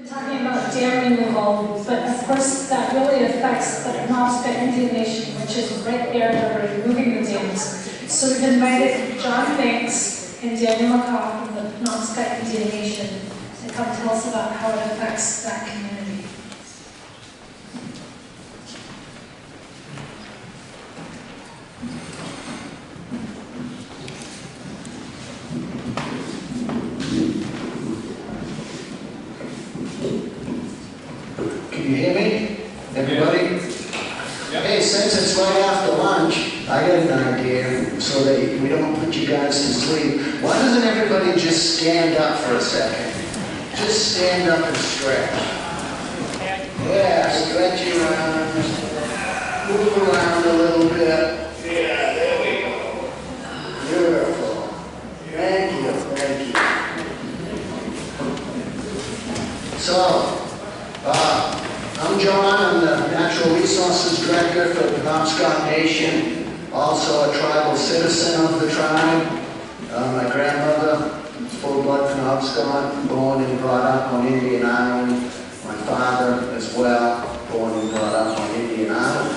Talking about dam removal, but of course that really affects the Penobscot Indian Nation, which is right there where we're removing the dams. So we've invited John Banks and Daniel McCaw from the Penobscot Indian Nation to come tell us about how it affects that community. Can you hear me? Everybody? Yep. Hey, since it's right after lunch, I got an idea so that we don't put you guys to sleep. Why doesn't everybody just stand up for a second? Just stand up and stretch. Yeah, stretch your arms. Move around a little bit. Yeah, there we go. Beautiful. Thank you, thank you. So, I'm John, I'm the Natural Resources Director for the Penobscot Nation, also a tribal citizen of the tribe. My grandmother, full-blood Penobscot, born and brought up on Indian Island. My father as well, born and brought up on Indian Island.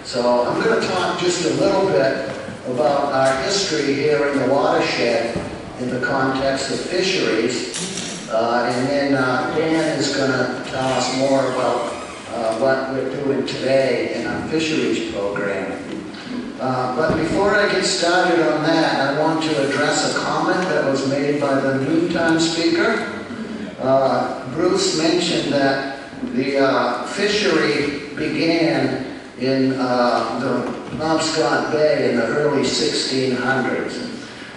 So I'm going to talk just a little bit about our history here in the watershed in the context of fisheries. And then Dan is going to tell us more about what we're doing today in our fisheries program. But before I get started on that, I want to address a comment that was made by the noontime speaker. Bruce mentioned that the fishery began in the Penobscot Bay in the early 1600s.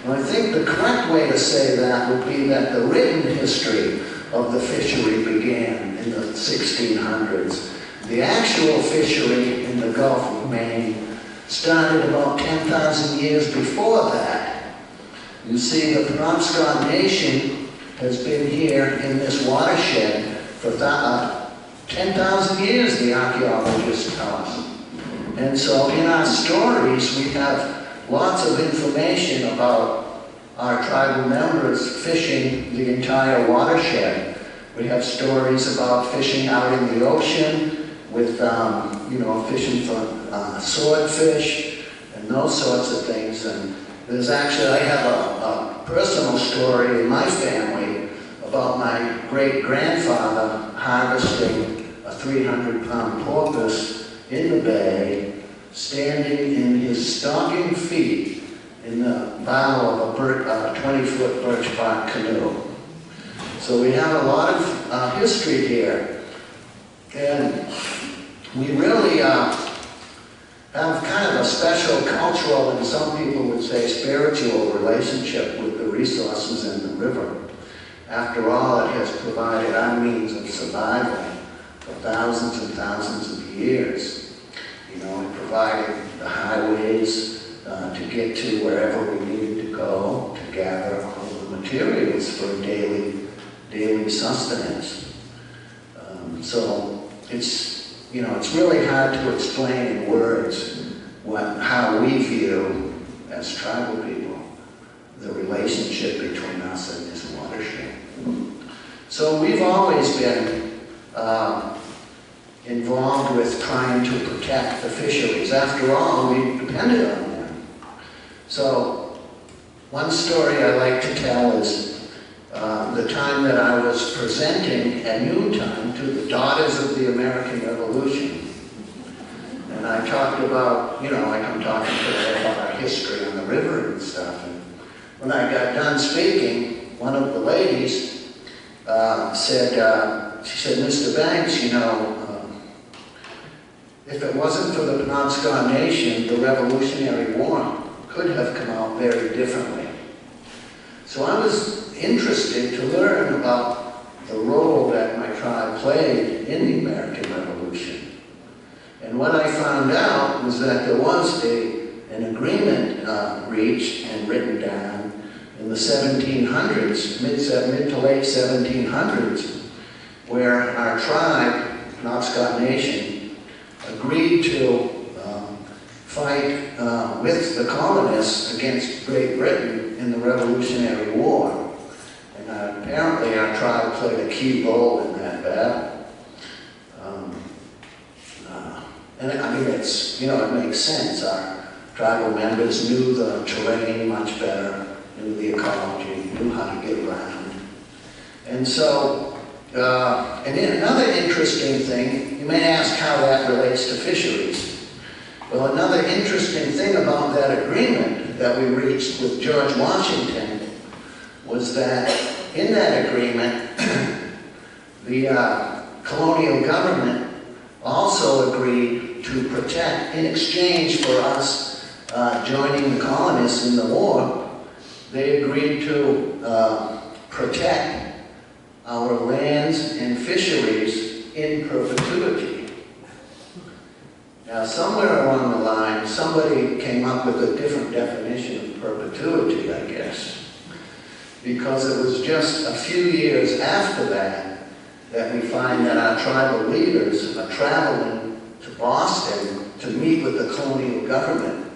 Well, I think the correct way to say that would be that the written history of the fishery began in the 1600s. The actual fishery in the Gulf of Maine started about 10,000 years before that. You see, the Penobscot Nation has been here in this watershed for 10,000 years, the archaeologists tell us. And so in our stories, we have lots of information about our tribal members fishing the entire watershed. We have stories about fishing out in the ocean with, fishing for swordfish and those sorts of things. And there's actually, I have a personal story in my family about my great-grandfather harvesting a 300-pound porpoise in the bay, standing in his stocking feet in the bow of a 20-foot birch bark canoe. So we have a lot of history here. And we really have kind of a special cultural, and some people would say spiritual, relationship with the resources in the river. After all, it has provided our means of survival for thousands and thousands of years. You know, it provided the highways to get to wherever we needed to go to gather all of the materials for daily sustenance. So it's really hard to explain in words how we view as tribal people the relationship between us and this watershed. So we've always been involved with trying to protect the fisheries. After all, we depended on them. So one story I like to tell is the time that I was presenting at noontime to the Daughters of the American Revolution. And I talked about, like I'm talking today about our history on the river and stuff. And when I got done speaking, one of the ladies said, Mr. Banks, if it wasn't for the Penobscot Nation, the Revolutionary War could have come out very differently. So I was interested to learn about the role that my tribe played in the American Revolution. And what I found out was that there was an agreement reached and written down in the 1700s, mid to late 1700s, where our tribe, Penobscot Nation, agreed to fight with the colonists against Great Britain in the Revolutionary War. And apparently our tribe played a key role in that. that. And I mean, it's, you know, it makes sense. Our tribal members knew the terrain much better, knew the ecology, knew how to get around. And so, and then another interesting thing, you may ask how that relates to fisheries. Well, another interesting thing about that agreement that we reached with George Washington was that in that agreement, the colonial government also agreed to protect, in exchange for us joining the colonists in the war, they agreed to protect our lands and fisheries in perpetuity. Now, somewhere along the line, somebody came up with a different definition of perpetuity, I guess, because it was just a few years after that that we find that our tribal leaders are traveling to Boston to meet with the colonial government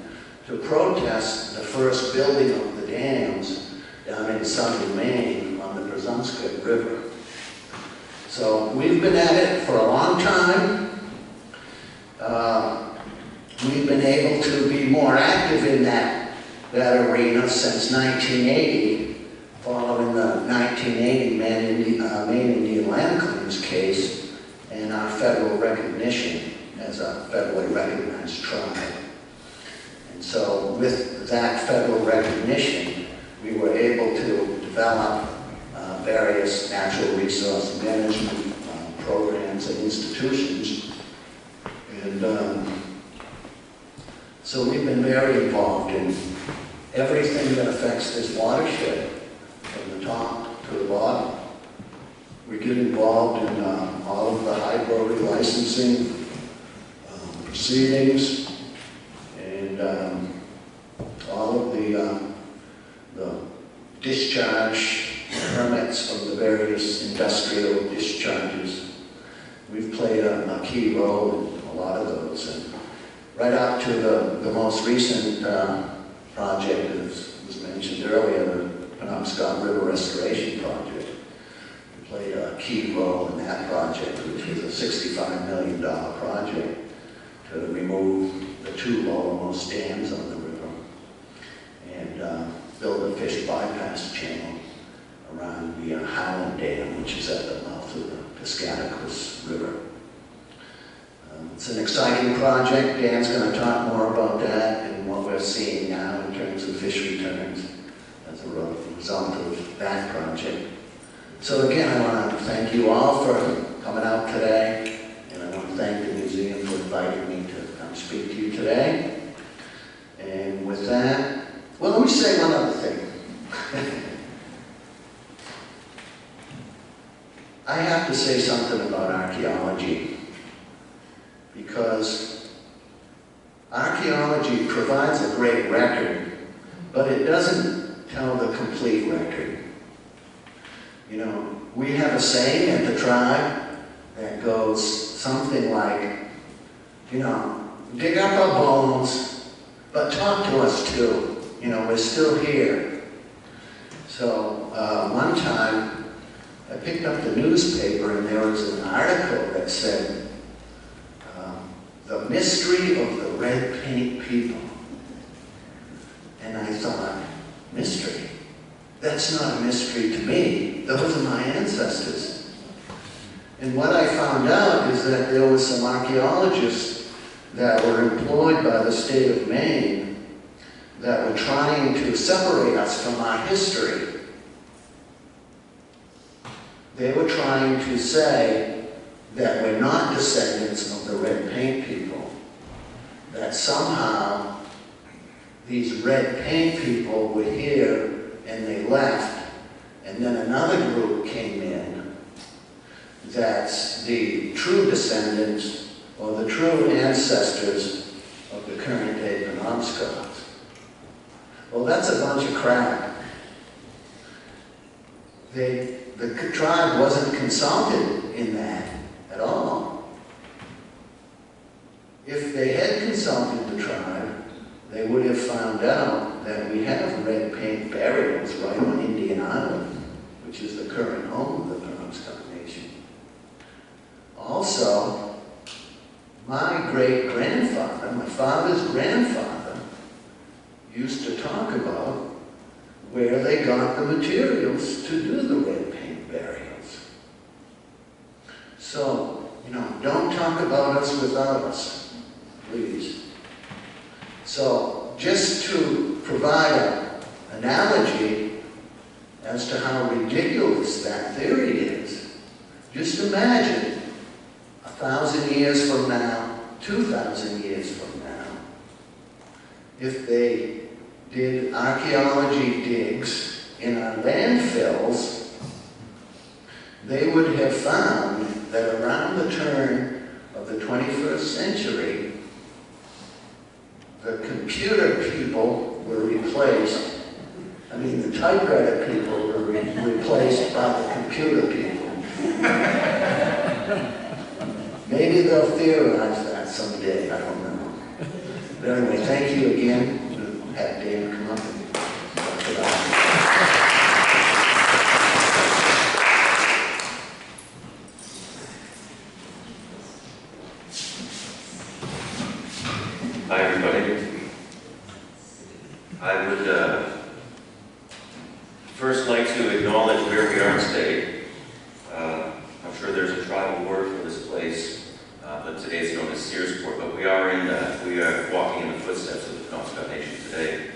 to protest the first building of the dams down in southern Maine on the Penobscot River. So we've been at it for a long time. We've been able to be more active in that arena since 1980, following the 1980 Maine Indian land claims case and our federal recognition as a federally recognized tribe. And so with that federal recognition, we were able to develop various natural resource management programs and institutions. And so we've been very involved in everything that affects this watershed, from the top to the bottom. We get involved in all of the hydro licensing proceedings and all of the discharge permits from the various industrial discharges. We've played a key role in a lot of those. And right up to the most recent project, as was mentioned earlier, the Penobscot River Restoration Project. We played a key role in that project, which was a $65 million project to remove the two lowermost dams on the river and build a fish bypass channel around the Howland Dam, which is at the mouth of the Piscataquis River. It's an exciting project. Dan's going to talk more about that and what we're seeing now in terms of fish returns as a result of that project. So again, I want to thank you all for coming out today, and I want to thank the museum for inviting me to come speak to you today. And with that, well, let me say one other thing. I have to say something about archaeology, because archaeology provides a great record, but it doesn't tell the complete record. You know, we have a saying at the tribe that goes something like, you know, dig up our bones, but talk to us too. You know, we're still here. So one time, I picked up the newspaper and there was an article that said, the mystery of the red paint people. And I thought, mystery? That's not a mystery to me. Those are my ancestors. And what I found out is that there were some archaeologists that were employed by the state of Maine that were trying to separate us from our history. They were trying to say that we're not descendants of the red paint people, that somehow these red paint people were here and they left, and then another group came in that's the true descendants or the true ancestors of the current day Penobscots. Well, that's a bunch of crap. The tribe wasn't consulted in that at all. If they had consulted the tribe, they would have found out that we have red paint burials right on Indian Island, which is the current home of the Penobscot Nation. great-grandfather, my father's grandfather, used to talk about where they got the materials to do the red paint burials. So, don't talk about us without us, please. So, just to provide an analogy as to how ridiculous that theory is, just imagine 1,000 years from now, 2,000 years from now, if they did archaeology digs in our landfills, they would have found that around the turn of the 21st century, the computer people were replaced. The typewriter people were replaced by the computer people. Maybe they'll theorize that someday, I don't know. But anyway, thank you again. Have Dan come up and talk about it. Hi, everybody. I would first like to acknowledge where we are today. I'm sure there's a tribal word for this place, but today it's known as Searsport. But we are walking in the footsteps of the Penobscot Nation today,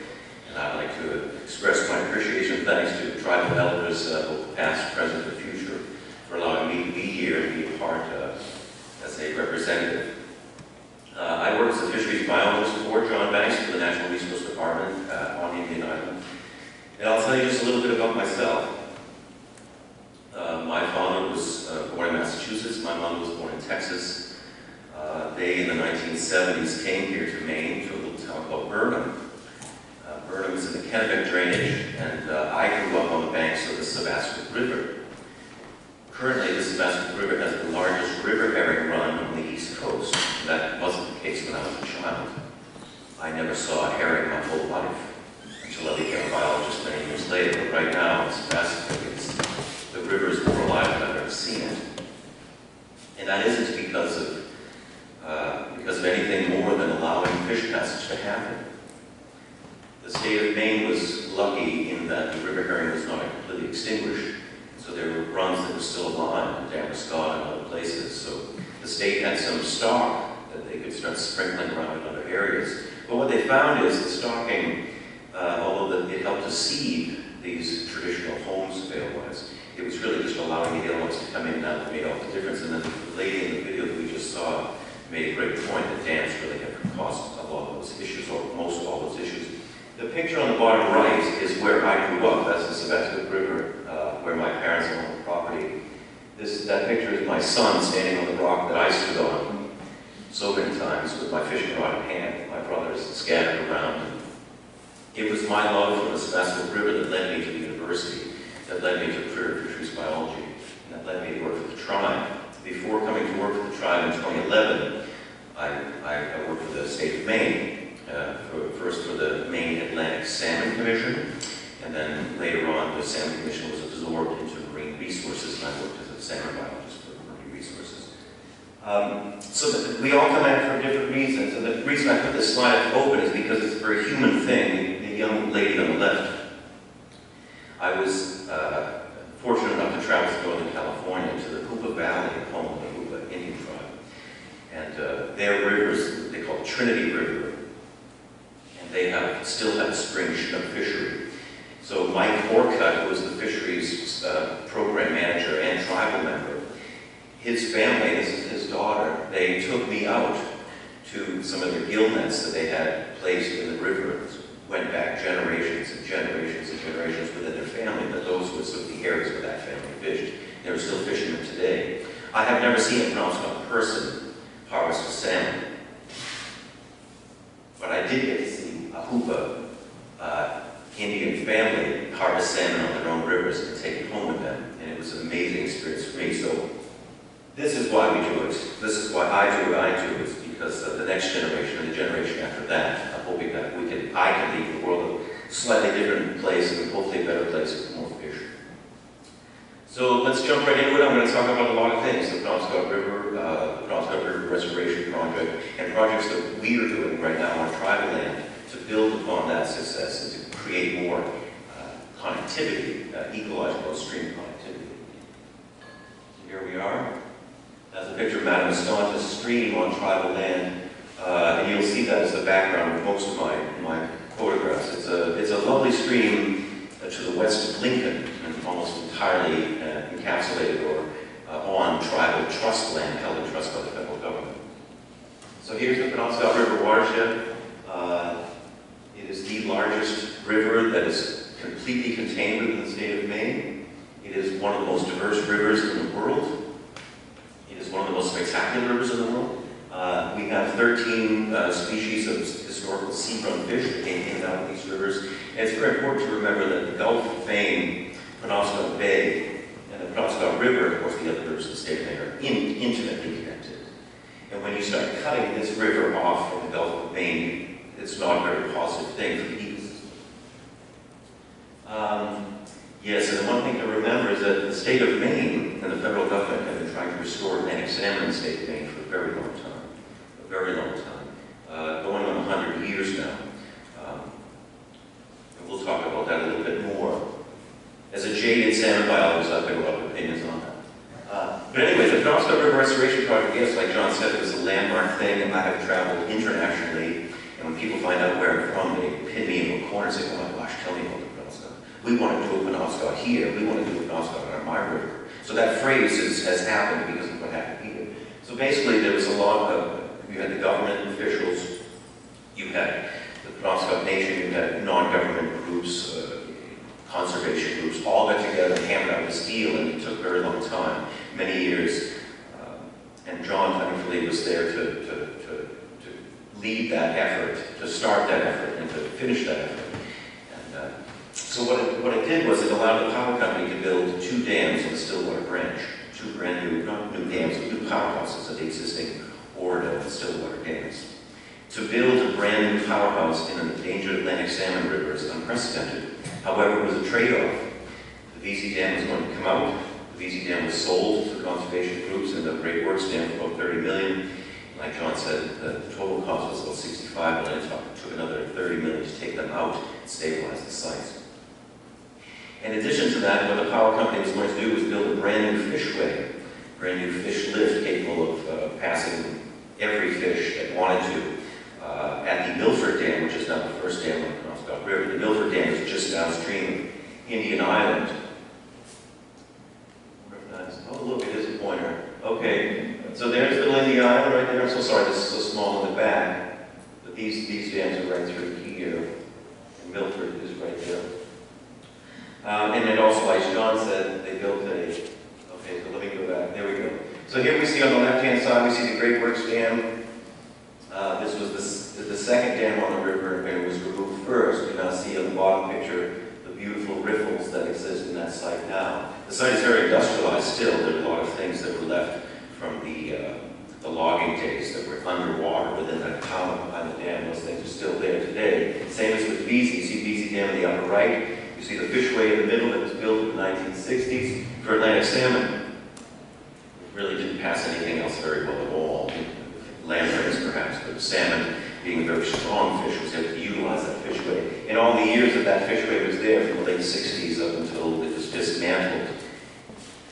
and I'd like to express my appreciation and thanks to tribal elders, both past, present, and future, for allowing me to be here and be a part as a representative. I work as a fisheries biologist for John Banks for the National Resource Department on Indian Island. And I'll tell you just a little bit about myself. My father was born in Massachusetts, my mother was born in Texas. They, in the 1970s, came here to Maine, to a little town called Burnham. Burnham is in the Kennebec drainage, and I grew up on the banks of the Searsport River. Currently, the Searsport River has the largest river herring run on the East Coast. That wasn't the case when I was a child. I never saw a herring my whole life until I became a biologist many years later. But right now, it's fascinating. The river is more alive than I've ever seen it. And that isn't because of anything more than allowing fish passage to happen. The state of Maine was lucky in that the river herring was not completely extinguished. So there were runs that were still alive in Penobscot and other places. So the state had some stock that they could start sprinkling around in other areas. But what they found is the stocking, although it helped to seed these traditional homes available-wise, it was really just allowing the elements to come in and that made all the difference. And then the lady in the video that we just saw made a great point that dams really have caused a lot of those issues, or most of all those issues. The picture on the bottom right is where I grew up. That's the Searsport River, where my parents owned the property. That picture is my son standing on the rock that I stood on so many times with my fishing rod in hand, my brothers scattered around. It was my love for the Searsport River that led me to the university, that led me to a career in fisheries biology, and that led me to work for the tribe. Before coming to work for the tribe in 2011, I worked for the State of Maine, first for the Maine Atlantic Salmon Commission, and then later on the Salmon Commission was absorbed into marine resources, and I worked as a salmon biologist for marine resources. So that we all come at it for different reasons, and the reason I put this slide open is because it's a very human thing. The young lady on the left, I was fortunate enough to travel to Northern California to the Hoopa Valley, home of the Hoopa Indian tribe. And their rivers, they call Trinity River, and they still have a spring Chinook fishery. So Mike Orcutt, who was the fisheries program manager and tribal member, his family, this is his daughter, they took me out to some of their gill nets that they had placed in the river. Went back generations and generations and generations within their family, but those were sort of the areas where that family fished. They were still fishing them today. I have never seen a Penobscot person harvest a salmon, but I did get to see a Hoopa Indian family harvest salmon on their own rivers and take it home with them, and it was an amazing experience for me. So this is why we do it. This is why I do what I do, is because the next generation and the generation after that, I'm hoping that I can leave the world a slightly different place and hopefully a better place with more fish. So let's jump right into it. I'm going to talk about a lot of things. The Penobscot River, the Penobscot River Restoration Project, and projects that we are doing right now on tribal land to build upon that success and to create more connectivity, ecological stream connectivity. So here we are. That's a picture of Penobscot, a stream on tribal land, and you'll see that as the background of most of my photographs. It's a lovely stream to the west of Lincoln, and almost entirely encapsulated or on tribal trust land held in trust by the federal government. So here's the Penobscot River watershed. It is the largest river that is completely contained within the state of Maine. It is one of the most diverse rivers in the world. It is one of the most spectacular rivers in the world. We have 13 species of historical sea-run fish that came in and out of these rivers. And it's very important to remember that the Gulf of Maine, Penobscot Bay, and the Penobscot River, of course the other rivers in the state of Maine, are intimately connected. And when you start cutting this river off from the Gulf of Maine, it's not a very positive thing for the ecosystem. Yes, and the one thing to remember is that the state of Maine and the federal government have been trying to restore Atlantic salmon in the state of Maine for a very long time. A very long time. Going on 100 years now. And we'll talk about that a little bit more. As a jaded salmon biologist, I've got a lot of opinions on that. But anyway, the Penobscot River Restoration Project, yes, like John said, it was a landmark thing, and I have traveled internationally, and when people find out where I'm from, they pin me in a corner and say, oh my gosh, tell me about the Penobscot. We want to do a Penobscot here, we want to do a Penobscot on my river. So that phrase has happened because of what happened here. So basically, there was a lot of, you had the government officials, you had the Penobscot Nation, you had non-government groups, conservation groups, all got together and hammered out this deal, and it took a very long time, many years. And John, thankfully, was there to lead that effort, to start that effort, and to finish that effort. And so what it did was it allowed the power company to build 2 dams on the Stillwater branch, 2 brand new, not new dams, but new powerhouses at the existing Ordo and Stillwater dams. To build a brand new powerhouse in an endangered Atlantic salmon river is unprecedented. However, it was a trade-off. The VZ Dam was going to come out. The VZ Dam was sold to conservation groups and the Great Works Dam for about $30 million. Like John said, the total cost was about $65 million. It took another $30 million to take them out and stabilize the sites. In addition to that, what the power company was going to do was build a brand new fishway, brand new fish lift capable of passing every fish that wanted to. At the Milford Dam, which is now the first dam on the Penobscot River. The Milford Dam is just downstream of Indian Island. Oh, look, it is a pointer. Okay, so there's little Indian Island right there. I'm so sorry, this is so small in the back. But these dams are right through here. And Milford is right there. And then also, like John said, they built a, okay, so let me go back, there we go. So here we see on the left-hand side, we see the Great Works Dam. This was the second dam on the river, and it was removed first. You now see on the bottom picture the beautiful riffles that exist in that site now. The site is very industrialized still. There are a lot of things that were left from the logging days that were underwater within that column behind the dam. Those things are still there today. Same as with VZ. You see VZ Dam in the upper right. You see the fishway in the middle that was built in the 1960s for Atlantic salmon. It really didn't pass anything else very well at all. Lampreys perhaps, but salmon, being a very strong fish, was able to utilize that fishway. In all the years that that fishway was there, from the late 60s up until it was dismantled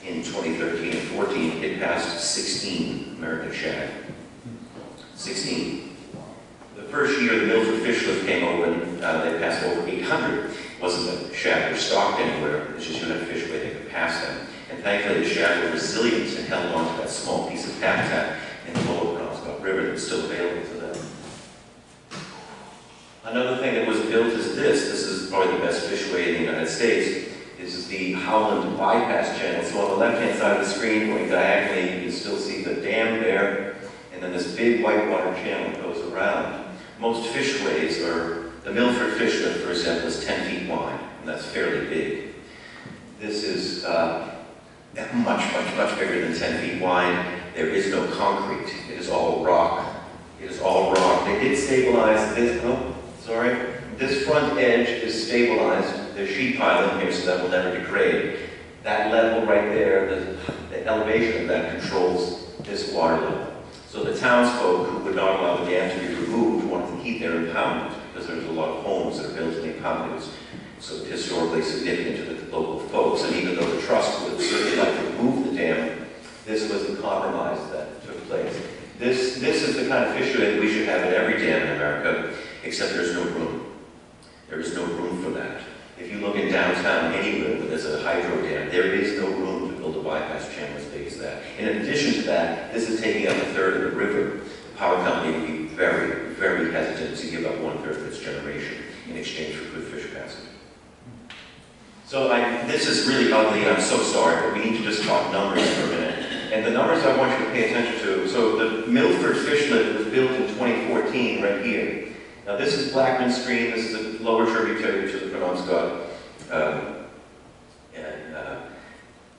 in 2013 and 14, it passed 16 American shad. 16. The first year the Milford Fish Lift came over, and they passed over 800. It wasn't that shad were stocked anywhere, it's just you had a fishway that could pass them. And thankfully the shad were resilient and held on to that small piece of habitat in the lower Penobscot River that was still available to them. Another thing that was built is this. This is probably the best fishway in the United States. This is the Howland Bypass Channel. So on the left-hand side of the screen, going diagonally, you can still see the dam there, and then this big whitewater channel that goes around. Most fishways, or the Milford Fish Lift, for example, is 10 feet wide, and that's fairly big. This is much bigger than 10 feet wide. There is no concrete. It is all rock. It is all rock. They did stabilize this, this front edge is stabilized. There's sheet pile in here, so that will never degrade. That level right there, the elevation of that controls this water level. So the townsfolk who would not allow the dam to be removed wanted to keep their impoundment because there was a lot of homes that are built in the impoundment. It was so historically significant to the local folks. And even though the trust would certainly like to remove the dam, this was the compromise that took place. This is the kind of fishery that we should have at every dam in America, except there's no room. There is no room for that. If you look in downtown anywhere where there's a hydro dam, there is no room to build a bypass channel as big as that. In addition to that, this is taking up a third of the river. The power company would be very, very hesitant to give up 1/3 of its generation in exchange for good fish passage. So this is really ugly, and I'm so sorry, but we need to just talk numbers for a minute. And the numbers I want you to pay attention to, so the Milford Fish Lift was built in 2014 right here. Now this is Blackman Stream, this is the lower tributary to the Penobscot,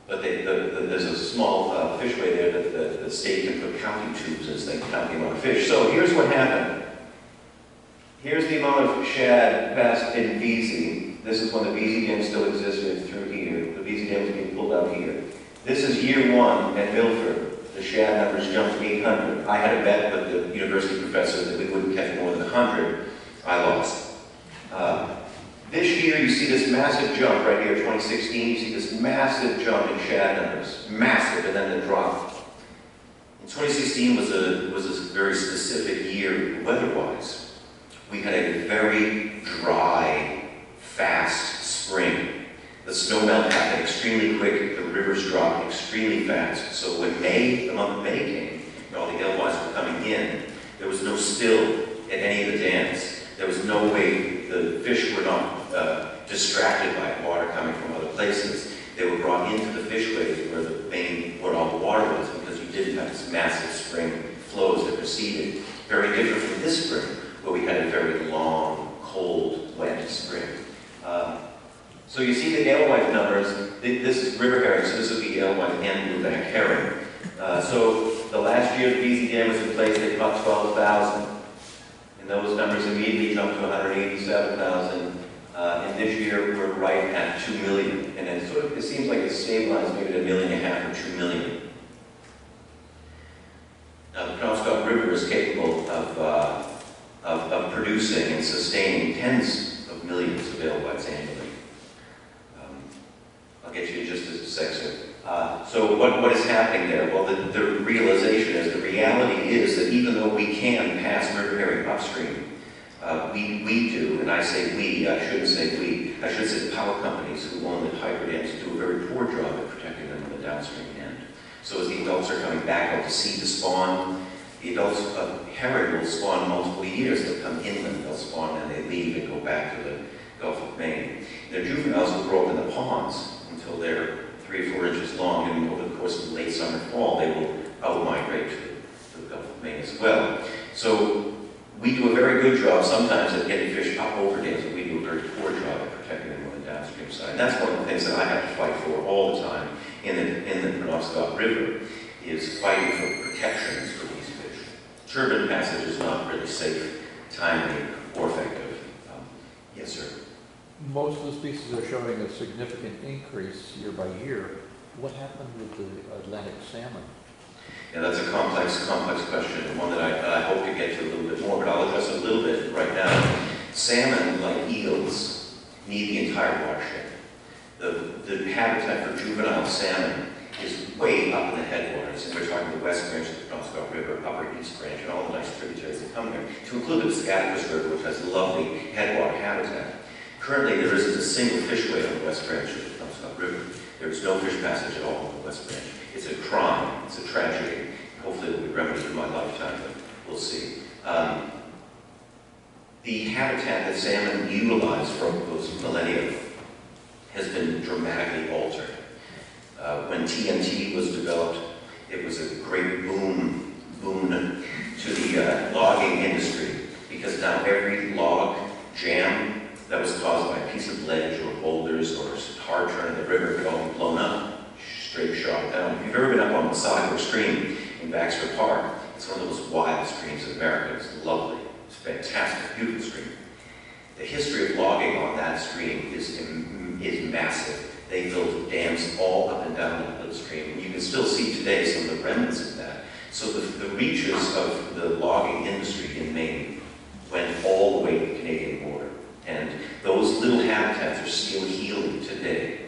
but there's a small fishway there that the state can put counting tubes in so they can count the amount of fish. So here's what happened. Here's the amount of shad passed in Vesey. This is when the Vesey Dam still existed through here. The Vesey Dam is being pulled out here. This is year 1 at Milford. The shad numbers jumped to 800. I had a bet with the university professor that we wouldn't catch more than 100. I lost. This year, you see this massive jump right here, 2016. You see this massive jump in shad numbers. Massive, and then the drop. In 2016 was a very specific year weather-wise. We had a very dry, fast spring. The snow melt happened extremely quick, the rivers dropped extremely fast. So when the month of May came, and all the alewives were coming in, there was no still at any of the dams. There was no way the fish were not distracted by water coming from other places. They were brought into the fishways where all the water was, because you didn't have this massive spring flows that preceded. Very different from this spring, where we had a very long, cold, wet spring. So you see the alewife numbers. This is river herring, so this would be alewife and blueback herring. So the last year the Vesey Dam was in place, they caught 12,000. And those numbers immediately jumped to 187,000. And this year we're right at 2 million. And it seems like it's stabilized maybe at 1.5 million or 2 million. Now the Penobscot River is capable of producing and sustaining tens of millions of alewives annually. I'll get you in just a second. So what is happening there? Well, the realization is, the reality is that even though we can pass river herring upstream, we do, and I say we, I shouldn't say we, I should say the power companies who own the hydro dams do a very poor job at protecting them on the downstream end. So as the adults are coming back out to sea to spawn, the adults of herring will spawn multiple years. They'll come inland, they'll spawn, and they leave and go back to the Gulf of Maine. Their juveniles will grow up in the ponds until they're 3 or 4 inches long, and over the course of late summer, fall, they will out-migrate to the Gulf of Maine as well. So we do a very good job sometimes at getting fish up over dams, but we do a very poor job at protecting them on the downstream side. And that's one of the things that I have to fight for all the time in the Penobscot River, is fighting for protections for these fish. Turbine passage is not really safe, timely, or effective. Yes, sir. Most of the species are showing a significant increase year by year. What happened with the Atlantic salmon? Yeah, that's a complex question, and one that I hope to get to a little bit more, but I'll address it a little bit right now. Salmon, like eels, need the entire watershed. The habitat for juvenile salmon is way up in the headwaters, and we're talking the west branch of the Penobscot River, upper east branch, and all the nice tributaries that come there, to include the Piscataquis River, which has lovely headwater habitat. Currently, there isn't a single fishway on the west branch of the Penobscot River. There is no fish passage at all on the west branch. It's a crime, it's a tragedy. Hopefully it will be remedied in my lifetime, but we'll see. The habitat that salmon utilized for those millennia has been dramatically altered. When TNT was developed, it was a great boon to the logging industry, because now every log jam that was caused by a piece of ledge or boulders or a hard turn in the river could all be blown up, straight shot down. If you've ever been up on Massago Stream in Baxter Park, it's one of the most wild streams in America. It's lovely. It's fantastic, beautiful stream. The history of logging on that stream is massive. They built dams all up and down that little stream. And you can still see today some of the remnants of that. So the reaches of the logging industry in Maine went all the way to the Canadian border. And those little habitats are still healing today.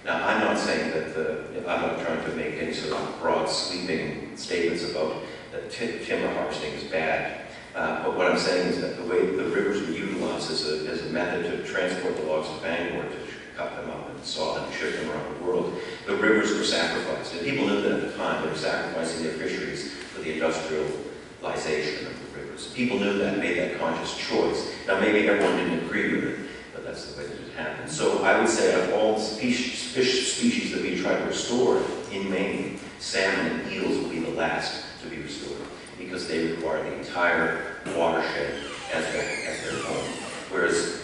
Now, I'm not saying that I'm not trying to make any sort of broad sweeping statements about that timber harvesting is bad. But what I'm saying is that the way the rivers were utilized as a method to transport the logs to Bangor, to cut them up and saw them and ship them around the world, the rivers were sacrificed. And people knew that at the time. They were sacrificing their fisheries for the industrialization of the rivers. People knew that and made that conscious choice. Now, maybe everyone didn't agree with it, but that's the way that it happened. So I would say of all the fish species that we try to restore in Maine, salmon and eels will be the last to be restored because they require the entire watershed as their home. Whereas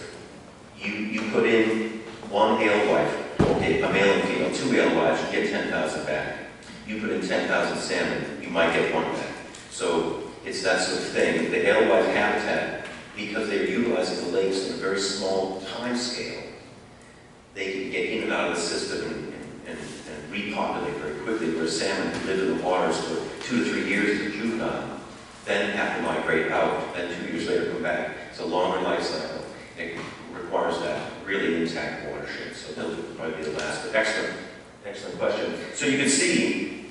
you put in one alewife, okay, a male and female, 2 alewives, you get 10,000 back. You put in 10,000 salmon, you might get 1 back. So it's that sort of thing. The alewife habitat, because they're utilizing the lakes in a very small time scale, they can get in and out of the system and repopulate very quickly, where salmon live in the waters for 2 to 3 years as a juvenile, then have to migrate out, then 2 years later come back. It's a longer life cycle. It requires that really intact watershed, so they'll probably be the last. But excellent question. So you can see,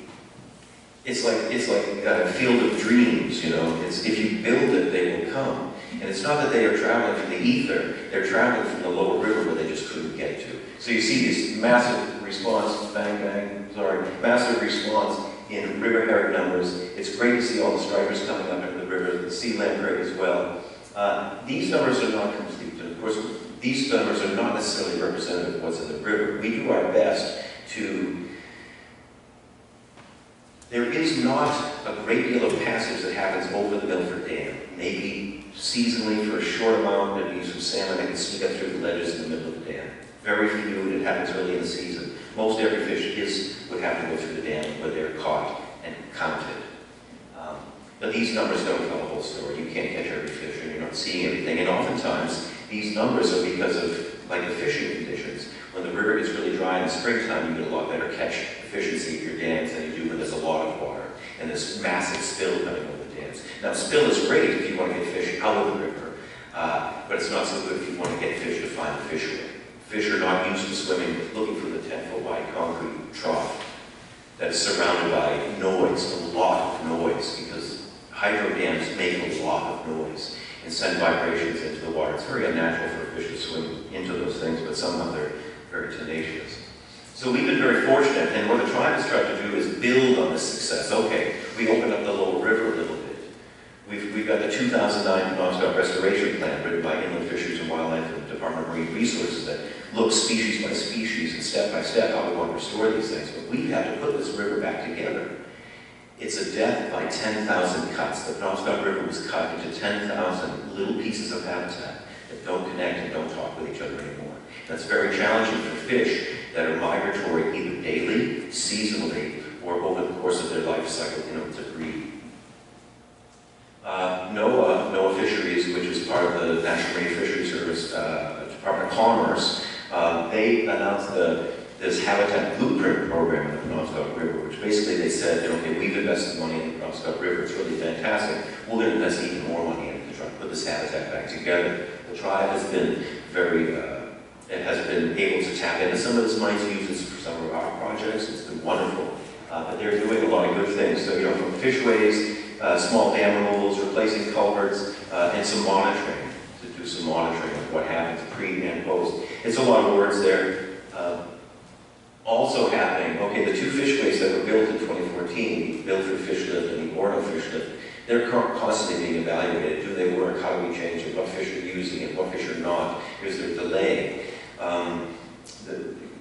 it's like a field of dreams, you know. It's, if you build it, they will come. And it's not that they are traveling from the ether, they're traveling from the lower river where they just couldn't get to. So you see this massive response, massive response in river herring numbers. It's great to see all the stripers coming up into the river, the sea lamprey as well. These numbers are not complete, and of course, these numbers are not necessarily representative of what's in the river. We do our best to... There is not a great deal of passage that happens over the Milford Dam. Maybe seasonally for a short amount, maybe some salmon that can sneak up through the ledges in the middle of the dam. Very few, and it happens early in the season. Most every fish would have to go through the dam where they're caught and counted. But these numbers don't tell the whole story. You can't catch every fish and you're not seeing everything. And oftentimes, these numbers are because of, like, the fishing conditions. When the river gets really dry in the springtime, you get a lot better catch efficiency of your dams than you do when there's a lot of water and this massive spill coming over the dams. Now, spill is great if you want to get fish out of the river, but it's not so good if you want to get fish to find the fish with. Fish are not used to swimming looking for the 10-foot wide concrete trough that is surrounded by noise, a lot of noise, because hydro dams make a lot of noise and send vibrations into the water. It's very unnatural for a fish to swim into those things, but somehow they're very tenacious. So we've been very fortunate, and what the tribe has tried to do is build on this success. Okay, we opened up the lower river a little bit. We've got the 2009 Penobscot Restoration Plan written by Inland Fisheries and Wildlife and the Department of Marine Resources that looks species by species and step by step how we want to restore these things. But we have to put this river back together. It's a death by 10,000 cuts. The Penobscot River was cut into 10,000 little pieces of habitat that don't connect and don't talk with each other anymore. That's very challenging for fish that are migratory either daily, seasonally, or over the course of their life cycle, to breed. NOAA Fisheries, which is part of the National Marine Fisheries Service, Department of Commerce, they announced this habitat blueprint program in the Penobscot River, which basically they said, okay, we've invested money in the Penobscot River, it's really fantastic, we're going to invest even more money in it to try to put this habitat back together. The tribe has been able to tap into some of this money to use this for some of our projects. It's been wonderful. But they're doing a lot of good things. So, from fishways, small dam removals, replacing culverts, and some monitoring, to do some monitoring of what happens pre and post. It's a lot of words there. Also happening, okay, the 2 fishways that were built in 2014, the Milford Fish Lift and the Orno Fish Lift, they're constantly being evaluated. Do they work? How do we change it? What fish are using it? What fish are not? Is there a delay?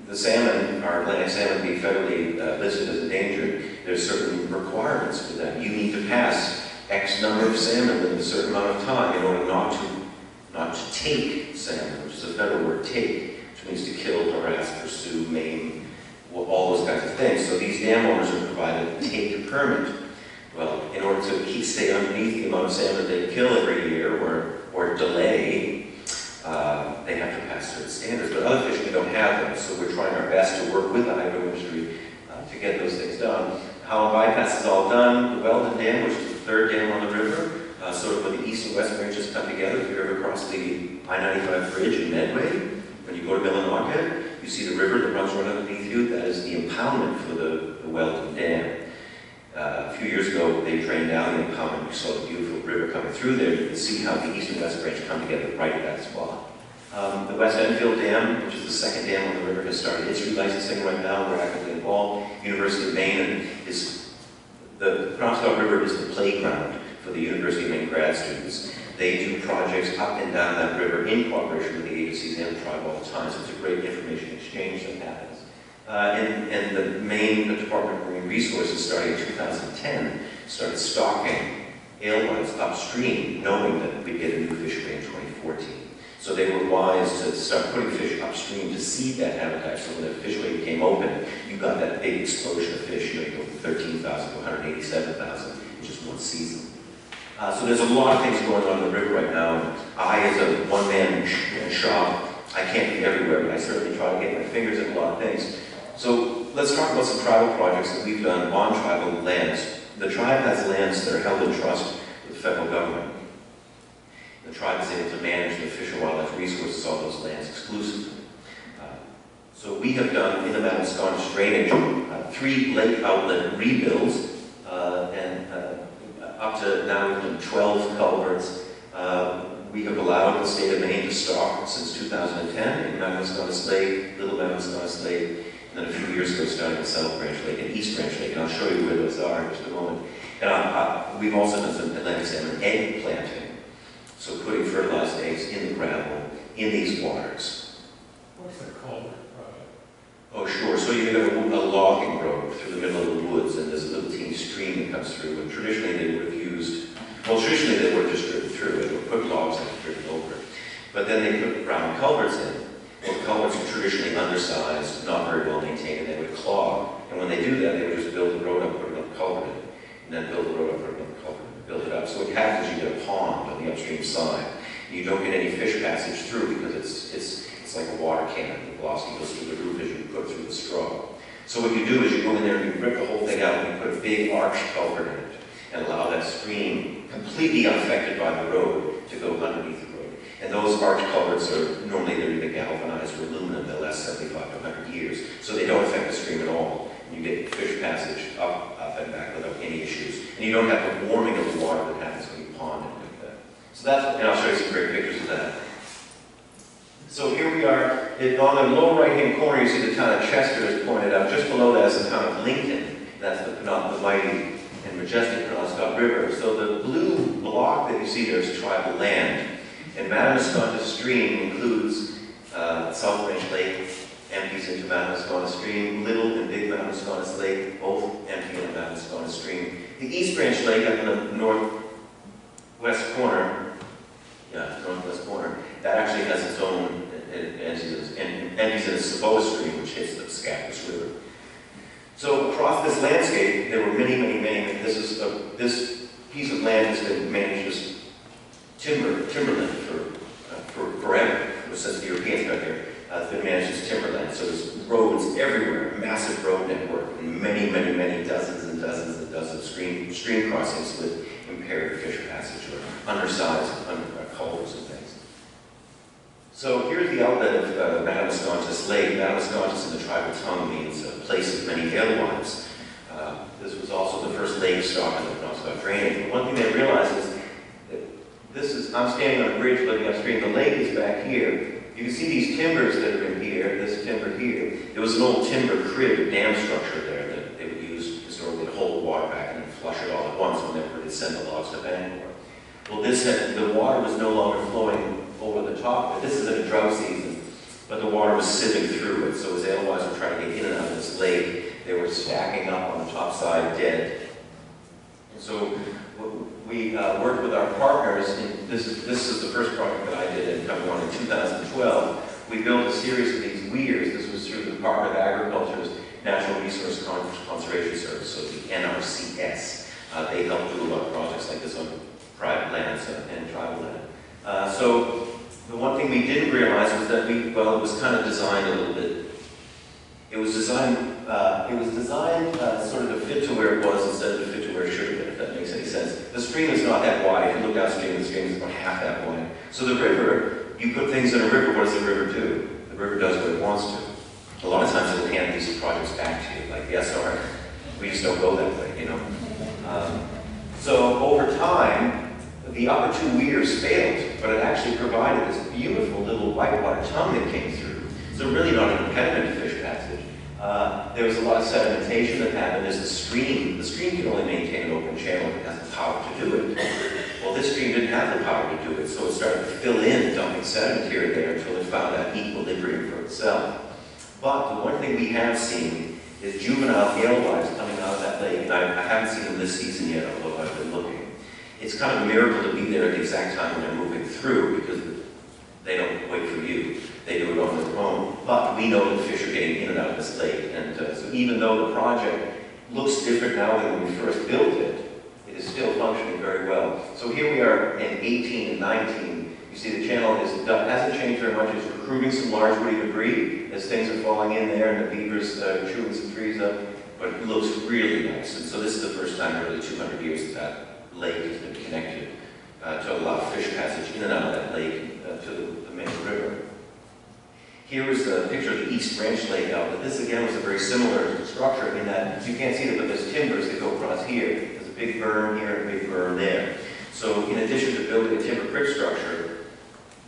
The salmon, our Atlantic salmon being federally listed as endangered, there's certain requirements for them. You need to pass X number of salmon within a certain amount of time in order not to take salmon, which is a federal word, take, which means to kill, harass, pursue, maim, all those kinds of things. So these dam owners are provided a take permit. Well, in order to stay underneath the amount of salmon they kill every year or delay, they have to pass certain standards. But other fish, we don't have them. so we're trying our best to work with the hydro industry to get those things done. How a bypass is all done, the Weldon Dam, which is the third dam on the river, sort of where the east and west branches come together. If you ever cross the I-95 bridge in Medway, when you go to Millinocket, you see the river that runs right underneath you. That is the impoundment for the Weldon Dam. A few years ago, they drained down the impoundment. You saw the beautiful river coming through there. You can see how the east and west branch come together right at that spot. The West Enfield Dam, which is the second dam on the river, has started its relicensing right now. We're actively involved. University of Maine the Penobscot River is the playground for the University of Maine grad students. They do projects up and down that river in cooperation with the agencies and the tribe all the time, so it's a great information exchange that happens. And the Maine Department of Marine Resources, starting in 2010, started stocking alewives upstream, knowing that we'd get a new fishery in 2014. So they were wise to start putting fish upstream to seed that habitat. So when the fishery became open, you got that big explosion of fish. You go from 13,000 to 187,000 in just one season. So there's a lot of things going on in the river right now. And I, as a one-man shop, I can't be everywhere, but I certainly try to get my fingers in a lot of things. So let's talk about some tribal projects that we've done on tribal lands. The tribe has lands that are held in trust with the federal government. The tribe is able to manage the fish and wildlife resources on those lands exclusively. So we have done, in the Penobscot drainage, 3 lake outlet rebuilds, and up to now we've done 12 culverts. We have allowed the state of Maine to stock since 2010 in Penobscot Lake, Little Penobscot Lake, and then a few years ago starting at South Branch Lake and East Branch Lake, and I'll show you where those are in just a moment. And we've also done some Atlantic salmon egg planting. So putting fertilized eggs in the gravel, in these waters. What's the culvert project? Oh, sure. So you have a logging road through the middle of the woods, and there's a little teeny stream that comes through. And traditionally they would have used, traditionally they would have just driven through it, or put logs and driven over it. But then they put round culverts in. Well, the culverts were traditionally undersized, not very well maintained, and they would clog. And when they do that, they would just build the road up, put another culvert in, and then build the road up, put another culvert in. Build it up. So what happens is you get a pond on the upstream side. You don't get any fish passage through because it's like a water cannon. The velocity goes through the roof as you put through the straw. So what you do is you go in there and you rip the whole thing out and you put a big arch culvert in it and allow that stream, completely unaffected by the road, to go underneath the road. And those arch culverts are normally they're either galvanized or aluminum. They'll last 75 to 100 years. So they don't affect the stream at all. You get fish passage up and back without any issues. And you don't have the warming of the water that happens when you pond it like that. So that's, and I'll show you some great pictures of that. So here we are, on the lower right-hand corner, you see the town of Chester is pointed out. Just below that is the town of Lincoln. That's the mighty and majestic Penobscot River. So the blue block that you see there is tribal land. And Penobscot stream includes South Branch Lake, empties into Penobscot stream. Little and Big Penobscot Lake both empty into Penobscot stream. The East Branch Lake up in the northwest corner, that actually has its own, empties in a Saboa stream, which hits the Scapus River. So across this landscape, there were many, this piece of land has been managed as timberland for forever, since the Europeans got here. It's been managed as timberland. So there's roads everywhere, massive road network, and many dozens and dozens of stream crossings with impaired fish passage or undersized culverts and things. So here's the outlet of Penobscot Lake. Penobscot in the tribal tongue means a place of many alewives. This was also the first lake stock in the Penobscot drainage. But one thing they realized is that I'm standing on a bridge looking upstream. The lake is back here. You can see these timbers that are in here, this timber here. There was an old timber crib dam structure there that they would use historically to hold the water back and then flush it all at once when they were to send the logs to Bangor. Well, the water was no longer flowing over the top of it. This is in a drought season, but the water was sieving through it. So as alewives were trying to get in and out of this lake, they were stacking up on the top side dead. And so we worked with our partners, and this is the first project that I did in Penobscot in 2012. We built a series of these weirs. This was through the Department of Agriculture's Natural Resource Conservation Service, so the NRCS. They help do a lot of projects like this on private lands and tribal land. So the one thing we didn't realize was that it was kind of designed a little bit It was designed sort of to fit to where it was instead of to fit to where it should have been, if that makes any sense. The stream is not that wide. If you look downstream, the stream is about half that wide. So the river, you put things in a river, what does the river do? The river does what it wants to. A lot of times it'll hand these projects back to you, like, yes, all right, we just don't go that way, you know. So over time, the upper two weirs failed, but it actually provided this beautiful little whitewater tongue that came through. So really not an impediment to fish passage. There was a lot of sedimentation that happened. There's the stream. The stream can only maintain an open channel if it has the power to do it. Well, this stream didn't have the power to do it, so it started to fill in, dumping sediment here and there until it found that equilibrium for itself. But the one thing we have seen is juvenile alewives coming out of that lake, and I haven't seen them this season yet, although I've been looking. It's kind of a miracle to be there at the exact time when they're moving through, because they don't wait for you. They do it on their own. But we know that fish are getting in and out of this lake, and so even though the project looks different now than when we first built it, it is still functioning very well. So here we are in 18 and 19. You see the channel hasn't changed very much. It's recruiting some large woody debris as things are falling in there, and the beavers chewing some trees up. But it looks really nice. And so this is the first time in really 200 years that lake has been connected to allow fish passage in and out of that lake to the main river. Here is the picture of the East Branch Lake outlet. This again was a very similar structure in that you can't see it, but there's timbers that go across here. There's a big berm here and a big berm there. So in addition to building a timber creek structure,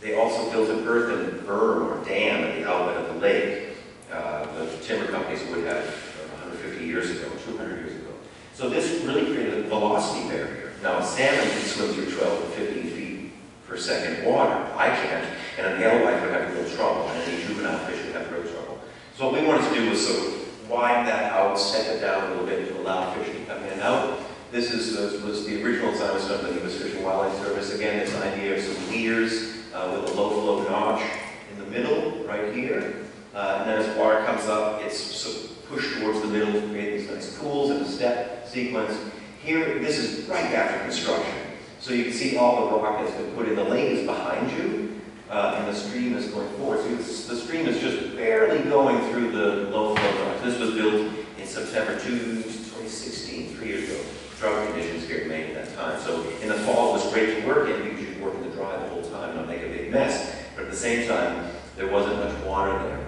they also built an earthen berm or dam at the outlet of the lake. The timber companies would have 150 years ago, 200 years ago. So this really created a velocity barrier. Now a salmon can swim through 12 to 15 feet per second water. I can't, and an alewife would have real trouble, and any juvenile fish would have real trouble. So what we wanted to do was sort of widen that out, step it down a little bit to allow fish to come in and out. This was the original design was done by the U.S. Fish and Wildlife Service. Again, this idea of some weirs with a low flow notch in the middle, right here. And then as water comes up, it's sort of pushed towards the middle to create these nice pools in a step sequence. Here, this is right after construction. So you can see all the rock has been put in. The lake is behind you, and the stream is going forward. So the stream is just barely going through the low flow notch. This was built in September 2016, 3 years ago. Drought conditions here in Maine at that time. So in the fall, it was great to work in because you could work in the dry the whole time and not make a big mess. But at the same time, there wasn't much water there.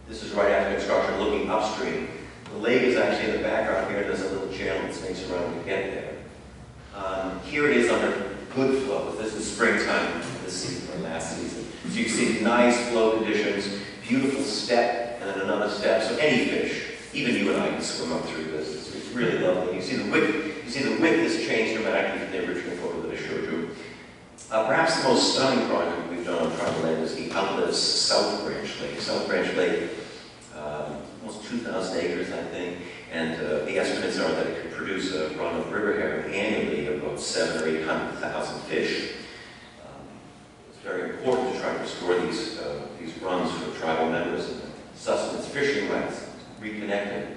This is right after construction, looking upstream. The lake is actually in the background here. There's a little channel that snakes around to get there. Here it is under good flow. This is springtime this season or last season. So you can see nice flow conditions, beautiful step, and then another step. So any fish, even you and I, can swim up through this. It's really lovely. You see the width has changed dramatically from the original photo that I showed you. Perhaps the most stunning project we've done on tribal land is the outlet South Branch Lake. South Branch Lake, almost 2,000 acres, I think, and the estimates are that it could produce a run of river herring annually of about 700,000 or 800,000 fish. It's very important to try to restore these runs for tribal members and sustenance fishing rights, reconnecting.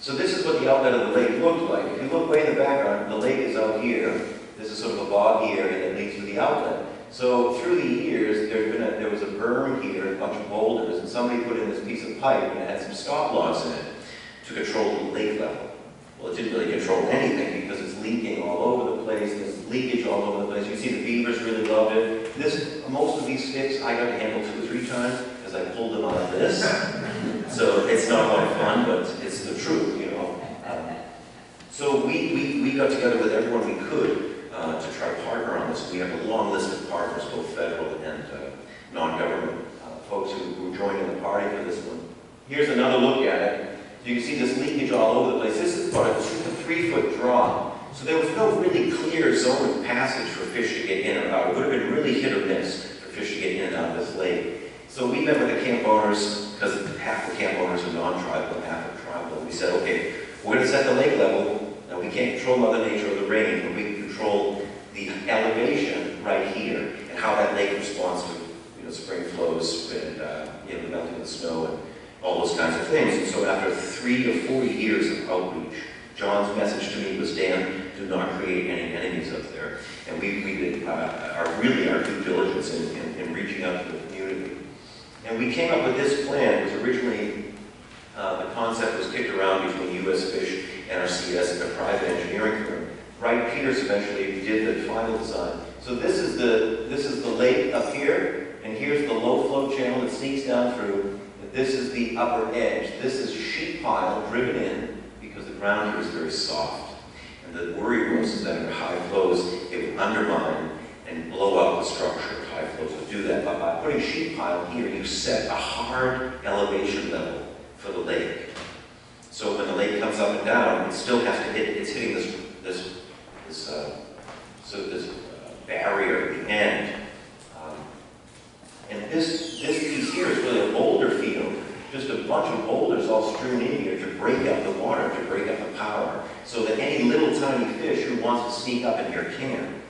So this is what the outlet of the lake looked like. If you look way in the background, the lake is out here. This is sort of a boggy area that leads to the outlet. So through the years, there was a berm here, a bunch of boulders, and somebody put in this piece of pipe and it had some stop logs in it to control the lake level. Well, it didn't really control anything because it's leaking all over the place. There's leakage all over the place. You see the beavers really loved it. Most of these sticks I got to handle 2 or 3 times because I pulled them out of this. So it's not a lot of fun, but it's the truth, you know. So we got together with everyone we could to try to partner on this. We have a long list of partners, both federal and non-government folks who joined in the party for this one. Here's another look at it. You can see this leakage all over the place. This is about a 2 to 3 foot drop. So there was no really clear zone of passage for fish to get in or out. It would have been really hit or miss for fish to get in and out of this lake. So we met with the camp owners, because half the camp owners are non-tribal and half are tribal. And we said, okay, we're going to set the lake level. Now we can't control Mother Nature or the rain, but we can control the elevation right here and how that lake responds to spring flows and the melting of the snow and all those kinds of things. And so after 3 to 40 years of outreach, John's message to me was, Dan, do not create any enemies up there. And we did our due diligence in reaching out to the community. And we came up with this plan. It was originally concept was kicked around between U.S. Fish, NRCS, and a private engineering firm. Wright Peters eventually did the final design. So this is the lake up here, and here's the low flow channel that sneaks down through. And this is the upper edge. This is sheet pile driven in because the ground here is very soft. And the worry was that under high flows, it would undermine and blow up the structure. High flows would do that. But by putting sheet pile here, you set a hard elevation level for the lake. So when the lake comes up and down, it still has to hit, it's hitting this barrier at the end. And this piece here is really a boulder field. Just a bunch of boulders all strewn in here to break up the water, to break up the power, so that any little tiny fish who wants to sneak up in here can.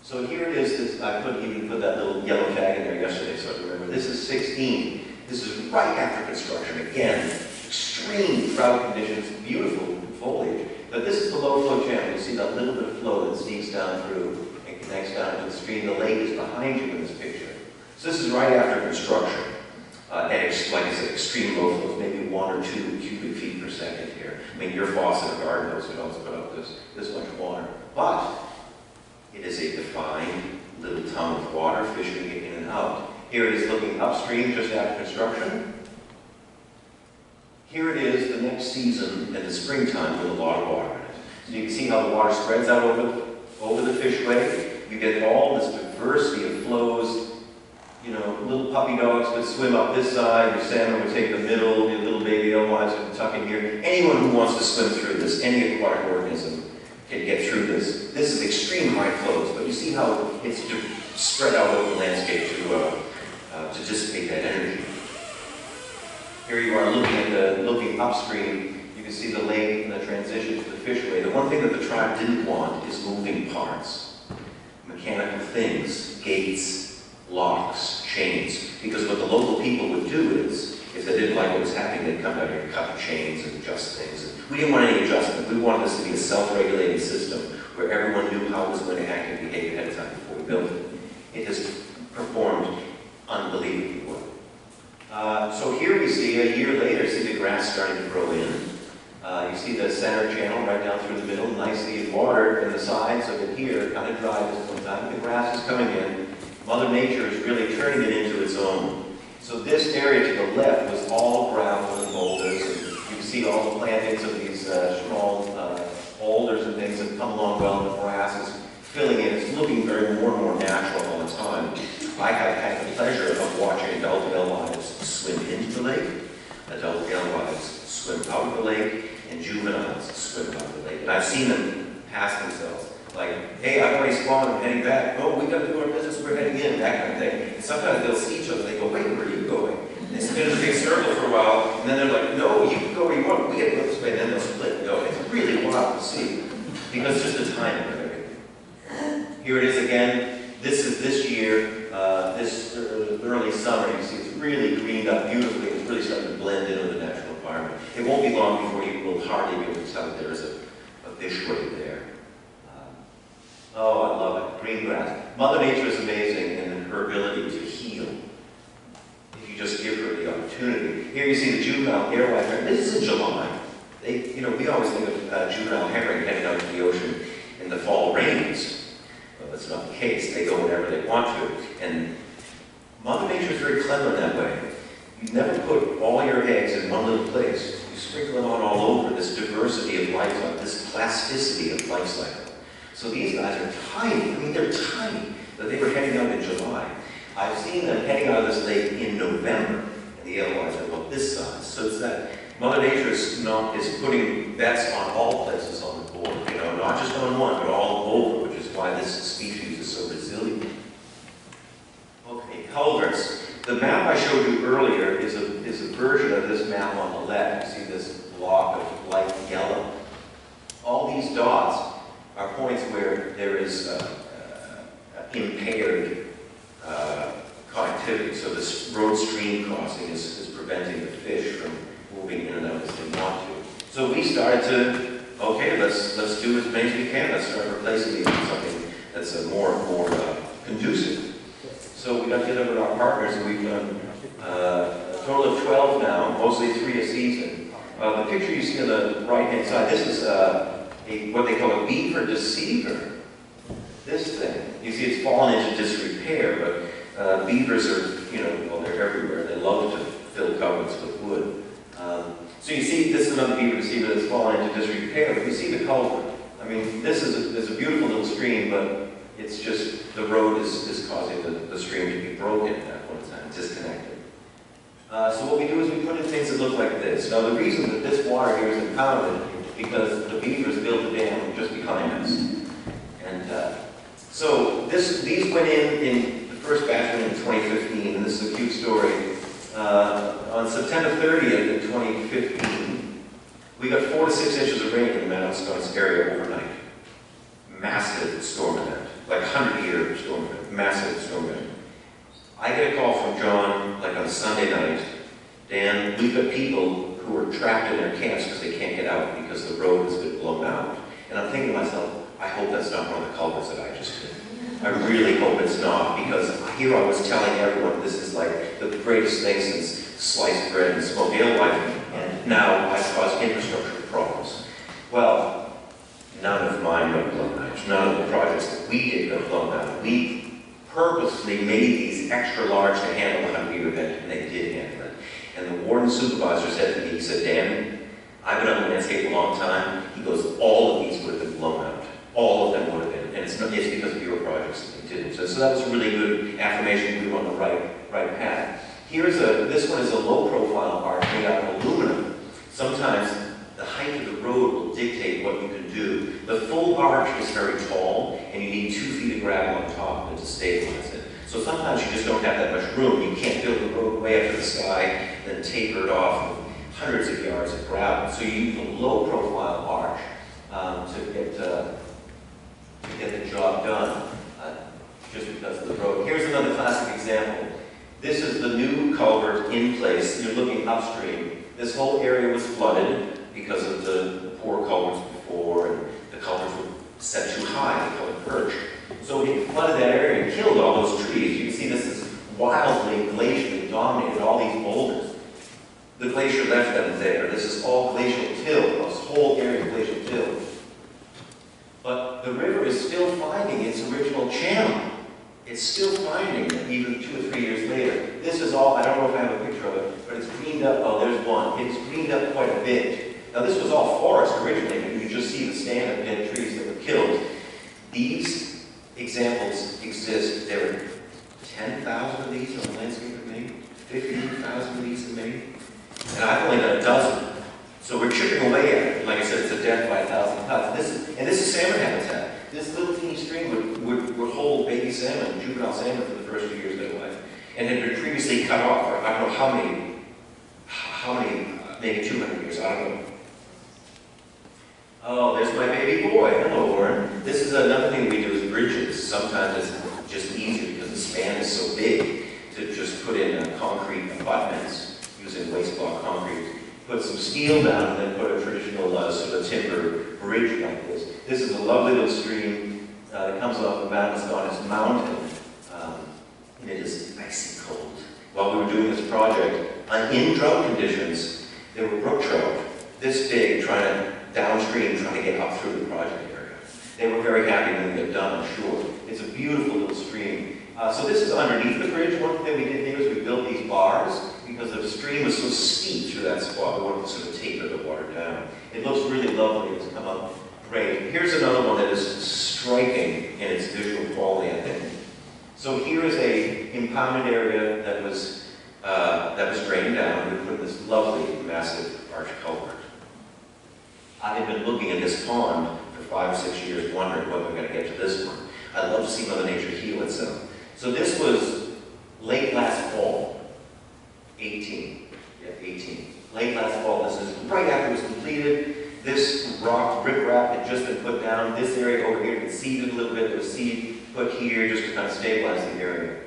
So here it is, I even put that little yellow tag in there yesterday, so I remember. This is 16. This is right after construction. Again, extreme drought conditions, beautiful foliage. But this is the low flow channel. You see that little bit of flow that sneaks down through and connects down into the stream. The lake is behind you in this picture. So this is right after construction. And it's, like I said, extreme low flows, maybe 1 or 2 cubic feet per second here. I mean, your faucet or garden hose could also put out this much water. But it is a defined little tongue of water, fish can get in and out. Here it is looking upstream just after construction. Here it is the next season in the springtime with a lot of water in it. So you can see how the water spreads out over the fishway. You get all this diversity of flows. You know, little puppy dogs could swim up this side, your salmon would take the middle, your little baby alewives would tuck in here. Anyone who wants to swim through this, any aquatic organism, can get through this. This is extreme high flows, but you see how it's spread out over the landscape to dissipate that energy. Here you are looking upstream. You can see the lake and the transition to the fishway. The one thing that the tribe didn't want is moving parts, mechanical things, gates, locks, chains. Because what the local people would do is, if they didn't like what was happening, they'd come down here and cut chains and adjust things. And we didn't want any adjustment. We wanted this to be a self-regulating system where everyone knew how it was going to act and behave ahead of time before we built it. It has performed unbelievably well. So here we see, a year later, see the grass starting to grow in. You see the center channel right down through the middle, nicely watered, and the sides of it here kind of dry this one time. The grass is coming in. Mother Nature is really turning it into its own. So this area to the left was all gravel and boulders, and you can see all the plantings of these small boulders and things that come along well, and the grass is filling in. It's looking more and more natural all the time. I have had the pleasure of watching adult alewives swim into the lake, adult alewives swim out of the lake, and juveniles swim out of the lake. And I've seen them pass themselves. Like, hey, I've already spawned, I'm heading back. Oh, we got to do our business, we're heading in, that kind of thing. And sometimes they'll see each other, they go, wait, where are you going? And they spin in a big circle for a while, and then they're like, no, you can go where you want, we got to go this way, and then they'll split and go. It's really wild to see, because it's just the timing of everything. Here it is again. This is this year, this early summer. You see it's really greened up beautifully. It's really starting to blend in with the natural environment. It won't be long before you will hardly be able to tell that there is a fishway there. Oh, I love it. Green grass. Mother Nature is amazing in her ability to heal if you just give her the opportunity. Here you see the juvenile alewife herring. This is in July. We always think of juvenile herring heading out to the ocean in the fall rains. Well, that's not the case. They go whenever they want to. And Mother Nature is very clever in that way. You never put all your eggs in one little place. You sprinkle them out all over, this diversity of life cycle, this plasticity of life cycle. So these guys are tiny. I mean, they're tiny. But they were heading out in July. I've seen them heading out of this lake in November, and the alewives are about this size. So it's that Mother Nature is putting bets on all places on the board. Not just on one, but all over, which is why this species is so resilient. Okay, culverts. The map I showed you earlier is a version of this map on the left. You see this block of light yellow. All these dots are points where there is impaired connectivity. So this road stream crossing is preventing the fish from moving in and out as they want to. So we started to, okay, let's do as many as we can. Let's start replacing these with something that's more conducive. So we got together with our partners, and we've done a total of 12 now, mostly 3 a season. The picture you see on the right-hand side, this is what they call a beaver deceiver. This thing, you see it's fallen into disrepair, but beavers are, well, they're everywhere. They love to fill cupboards with wood. So you see, this is another beaver deceiver that's fallen into disrepair, but you see the culvert. I mean, this is a beautiful little stream, but it's just, the road is causing the stream to be broken at one time, disconnected. So what we do is we put in things that look like this. Now the reason that this water here is impounded is because the beavers built a dam just behind us. And so these went in the first batch went in 2015, and this is a cute story. On September 30th in 2015, we got 4 to 6 inches of rain in the Penobscot area overnight. Massive storm event, like 100-year storm event, massive storm event. I get a call from John, like on a Sunday night, Dan, we've got people who are trapped in their camps because they can't get out because the road has been blown out. And I'm thinking to myself, I hope that's not one of the culverts that I just did. I really hope it's not, because here I was telling everyone this is like the greatest thing since sliced bread and smoked alewife, and now I've caused infrastructure problems. Well, none of mine got blown out. None of the projects that we did got blown out. We purposely made these extra large to handle the 100-year event, and they did handle it. And the warden supervisor said to me, he said, Dan, I've been on the landscape a long time. He goes, all of these would have been blown out. All of them would have been. And it's because of your projects that they didn't. So that was really good affirmation we were on the right path. This one is a low-profile arch made out of aluminum. Sometimes the height of the road will dictate what you can do. The full arch is very tall, and you need 2 feet of gravel on top of it to stabilize it. So sometimes you just don't have that much room. You can't build the road way up to the sky, then taper it off with hundreds of yards of gravel. So you use a low-profile arch to get the job done, just because of the road. Here's another classic example. This is the new culvert in place. You're looking upstream. This whole area was flooded because of the poor culverts before, and the culverts were set too high, they call it perch. So we flooded that area and killed all those trees. You can see this is wildly glacially dominated, all these boulders. The glacier left them there. This is all glacial till, this whole area of glacial till. But the river is still finding its original channel. It's still finding it, even 2 or 3 years later. This is all, I don't know if I have a picture of it, but it's cleaned up. Oh, there's one. It's cleaned up quite a bit. Now, this was all forest originally, but you can just see the stand of dead trees that were killed. These examples exist. There are 10,000 of these on the landscape of Maine, 15,000 of these in Maine, and I've only done a dozen. So we're chipping away at it. Like I said, it's a death by 1,000 cuts. This is salmon habitat. This little teeny stream would hold baby salmon, juvenile salmon, for the first few years of their life, and had been previously cut off for I don't know how many, maybe 200 years. I don't know. Oh, there's my baby boy. Hello, Warren. This is another thing we do is bridges. Sometimes it's just easier because the span is so big to just put in concrete abutments using waste block concrete. Put some steel down and then put a traditional sort of timber bridge like this. This is a lovely little stream that comes off the Penobscot. It's mountain, and it is icy cold. While we were doing this project, in drought conditions, there were brook trout this big downstream trying to get up through the project area. They were very happy when we got done, I'm sure. It's a beautiful little stream. So this is underneath the bridge. One thing we did here is we built these bars because the stream was so steep through that spot. We wanted to sort of taper the water down. It looks really lovely. It's come up great. Here's another one that is striking in its visual quality, I think. So here is a impounded area that was drained down. We put this lovely, massive arch culvert. I had been looking at this pond for 5 or 6 years, wondering when we're going to get to this one. I'd love to see Mother Nature heal itself. So this was late last fall, 18. Late last fall. This is right after it was completed. This riprap had just been put down. This area over here had been seeded a little bit. There was seed put here just to kind of stabilize the area.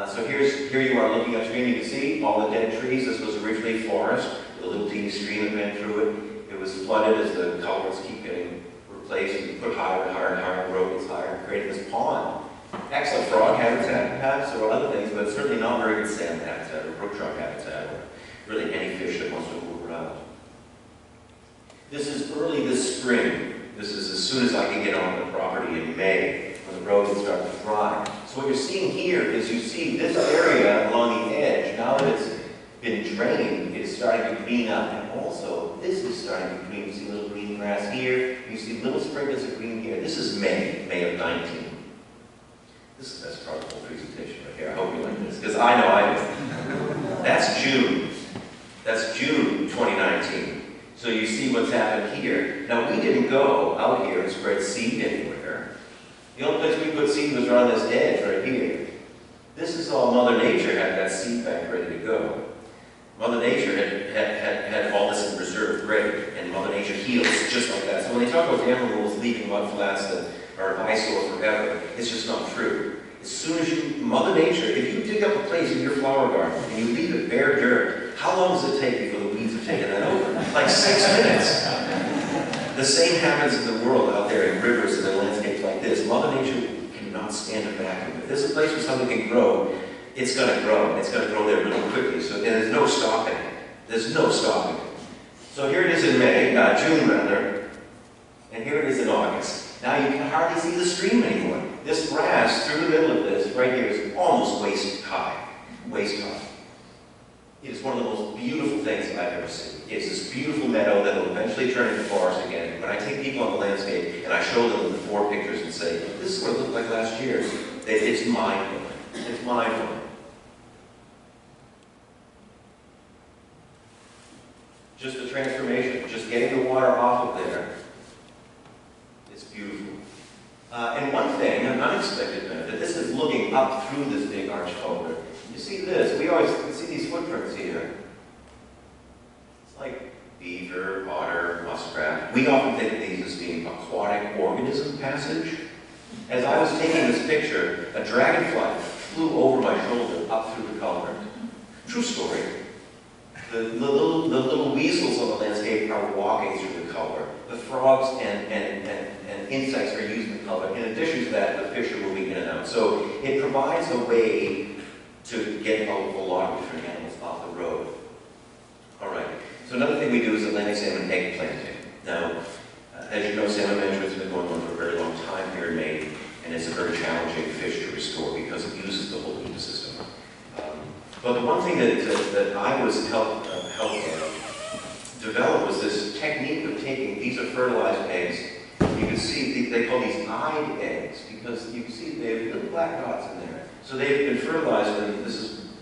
So here you are looking upstream. You can see all the dead trees. This was originally forest. The little teeny stream that ran through it. It was flooded as the culverts keep getting replaced. And put higher and higher and higher. The road gets higher. And created this pond. Excellent frog habitat, perhaps, or other things, but certainly not very good salmon habitat or brook trout habitat, or really any fish that wants to move around. This is early this spring. This is as soon as I can get on the property in May, when the roads start to dry. So what you're seeing here is you see this area along the edge, now that it's been drained, it's starting to green up. And also, this is starting to green. You see little green grass here. You see little sprinkles of green here. This is May of 19. This is the best part of the whole presentation right here. I hope you like this, because I know I do. That's June. That's June 2019. So you see what's happened here. Now, we didn't go out here and spread seed anywhere. The only place we put seed was around this edge right here. This is all Mother Nature had that seed bank ready to go. Mother Nature had all this in reserve ready, and Mother Nature heals just like that. So when they talk about animals leaving mud flats that are an eyesore forever, it's just not true. As soon as Mother Nature, if you dig up a place in your flower garden and you leave it bare dirt, how long does it take before the weeds have taken that over? Like 6 minutes. The same happens in the world out there in rivers and in landscapes like this. Mother Nature cannot stand a vacuum. If there's a place where something can grow, it's going to grow. It's going to grow there really quickly. So there's no stopping it. There's no stopping it. So here it is in May, June rather, and here it is in August. Now you can hardly see the stream anymore. This grass through the middle of this right here is almost waist high. Waist high. It is one of the most beautiful things I've ever seen. It's this beautiful meadow that will eventually turn into forest again. When I take people on the landscape and I show them the 4 pictures and say, this is what it looked like last year, it's mind-blowing. It's mind-blowing. Just the transformation, just getting the water off of there, it's beautiful. And one thing, an unexpected benefit, this is looking up through this big arch culvert. You see this, we always see these footprints here. It's like beaver, otter, muskrat. We often think of these as being aquatic organism passage. As I was taking this picture, a dragonfly flew over my shoulder up through the culvert. True story. The little weasels on the landscape are walking through the culvert. The frogs and insects are using the culvert. In addition to that, the fish are moving in and out. So it provides a way to get a lot of different animals off the road. All right. So another thing we do is Atlantic salmon egg planting. Now, as you know, salmon management has been going on for a very long time here in Maine, and it's a very challenging fish to restore because it uses the whole ecosystem. But the one thing that I was helped develop was this technique of taking, these are fertilized eggs. You can see, they call these eyed eggs because you can see they have little black dots in there. So they've been fertilized, and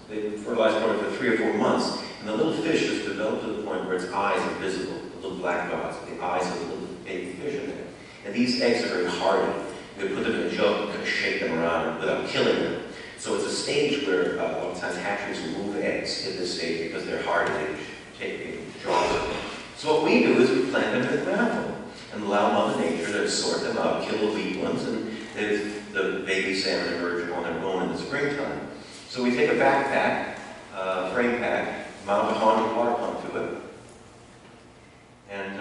they've been fertilized probably for 3 or 4 months. And the little fish has developed to the point where its eyes are visible, the little black dots, the eyes of the little baby fish in there. And these eggs are very hardy. You can put them in a jug and kind of shake them around without killing them. So it's a stage where a lot of times hatcheries will move eggs at this stage because they're hardy. They take big jaws of them. So what we do is we plant them in the gravel and allow Mother Nature to sort them out, kill the weak ones, and the baby salmon emerge on their own in the springtime. So we take a backpack, frame pack, mount a Honda water pump to it, and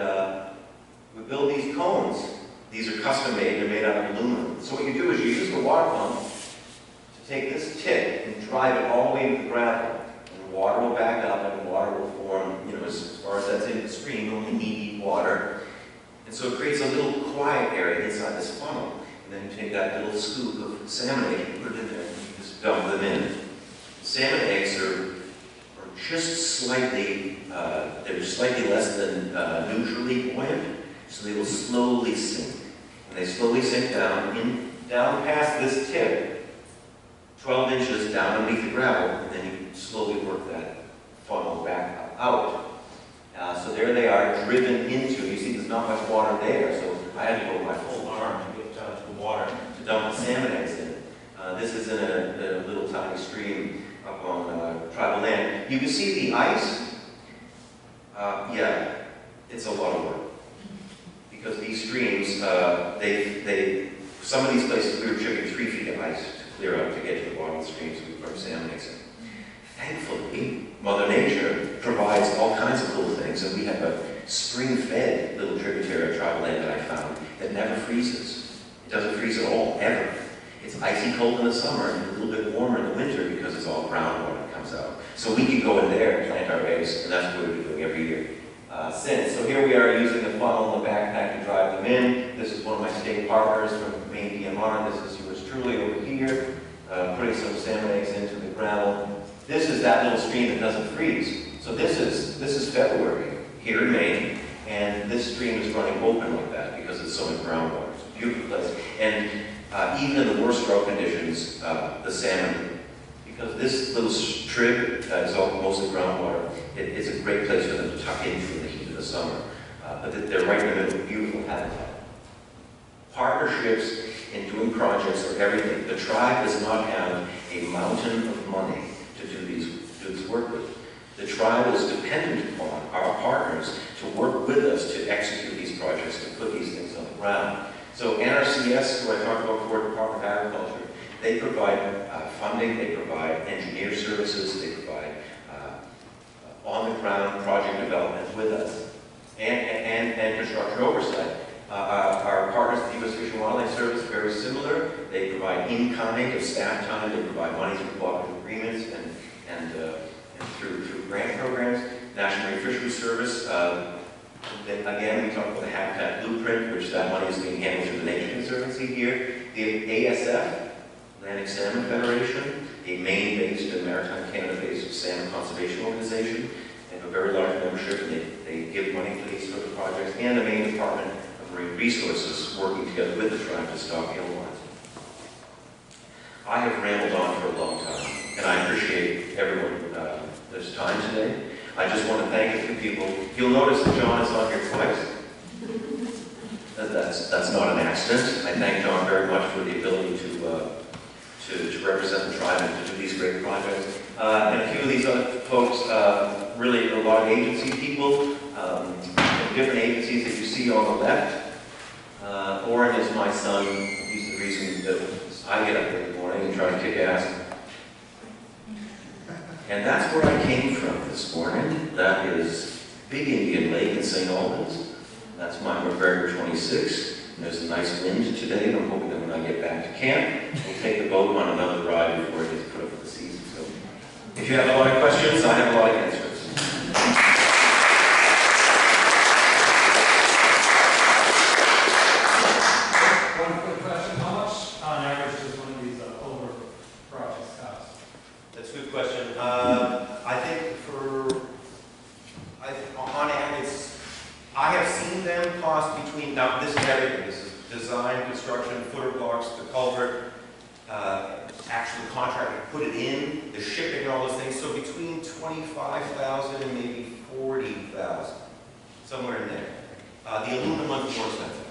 we build these cones. These are custom made, they're made out of aluminum. So what you do is you use the water pump to take this tip and drive it all the way into the gravel, and water will back up and water will form, as far as that's in the stream, you only need water. And so it creates a little quiet area inside this funnel. And then you take that little scoop of salmon egg and put it in there and you just dump them in. Salmon eggs are just slightly, they're slightly less than neutrally buoyant, so they will slowly sink. And they slowly sink down past this tip, 12 inches down underneath the gravel, and then you slowly work that funnel back out. So there they are, driven into. You see there's not much water there, so I had to go my full arm to get down to the water to dump the salmon eggs in. This is in a little tiny stream up on tribal land. You can see the ice. Yeah, it's a lot of work. Because these streams, some of these places we were chipping 3 feet of ice to clear out to get to the bottom of the stream so we put our salmon eggs in. Thankfully, Mother Nature provides all kinds of cool things, and we have a spring-fed little tributary of tribal land that I found that never freezes. It doesn't freeze at all, ever. It's icy cold in the summer and a little bit warmer in the winter because it's all groundwater that comes out. So we can go in there and plant our eggs, and that's what we've been doing every year. since. So here we are using the funnel and the backpack to drive them in. This is one of my state partners from Maine DMR. This is yours truly over here, putting some salmon eggs into the gravel. This is that little stream that doesn't freeze. So this is February here in Maine, and this stream is running open like that because it's so much groundwater. It's a beautiful place. And even in the worst drought conditions, the salmon, because this little strip is all mostly groundwater, it's a great place for them to tuck into in the heat of the summer. But they're right in the middle of beautiful habitat. Partnerships in doing projects are everything. The tribe does not have a mountain of money to do this work with. The tribe is dependent upon our partners to work with us to execute these projects, to put these things on the ground. So NRCS, who I talked about before, Department of Agriculture, they provide funding, they provide engineer services, they provide on-the-ground project development with us, and construction oversight. Our partners at the U.S. Fish and Wildlife Service are very similar. They provide in-kind of staff time, they provide money through cooperative agreements and through grant programs. National Marine Fisheries Service, again, we talked about the Habitat Blueprint, which that money is being handled through the Nature Conservancy here. The ASF, Atlantic Salmon Federation, a Maine-based and Maritime Canada-based salmon conservation organization. They have a very large membership, and they give money to these sort of projects. And the Maine Department of Marine Resources, working together with the tribe to stop eel lines. I have rambled on for a long time, and I appreciate everyone this time today. I just want to thank a few people. You'll notice that John is on here twice. That's not an accident. I thank John very much for the ability to represent the tribe and to do these great projects. And a few of these other folks, really a lot of agency people, from different agencies that you see on the left. Oren is my son. He's the reason that I get up in the morning and try to kick ass. And that's where I came from this morning. That is Big Indian Lake in St. Albans. That's my McGregor 26. There's a nice wind today, and I'm hoping that when I get back to camp, we'll take the boat on another ride before it gets put up for the season. So, if you have a lot of questions, I have a lot of answers. One quick question. How much, on average, does one of these over projects cost? That's a good question. I think on average, I have seen them cost between, now this is everything. This is design, construction, footer blocks, the culvert, actually the contractor put it in, the shipping, and all those things. So between $25,000 and maybe $40,000, somewhere in there. The aluminum one's more expensive.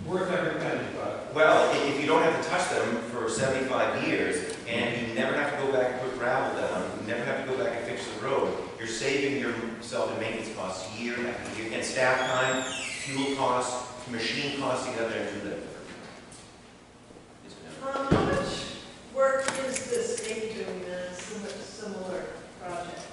Worth every penny, but... Well, if you don't have to touch them for 75 years, and you never have to go back and put gravel down, you never have to go back and fix the road, you're saving yourself in maintenance costs year after year, and staff time, fuel costs, machine costs to get out there and do that. How much work is the state doing in similar projects?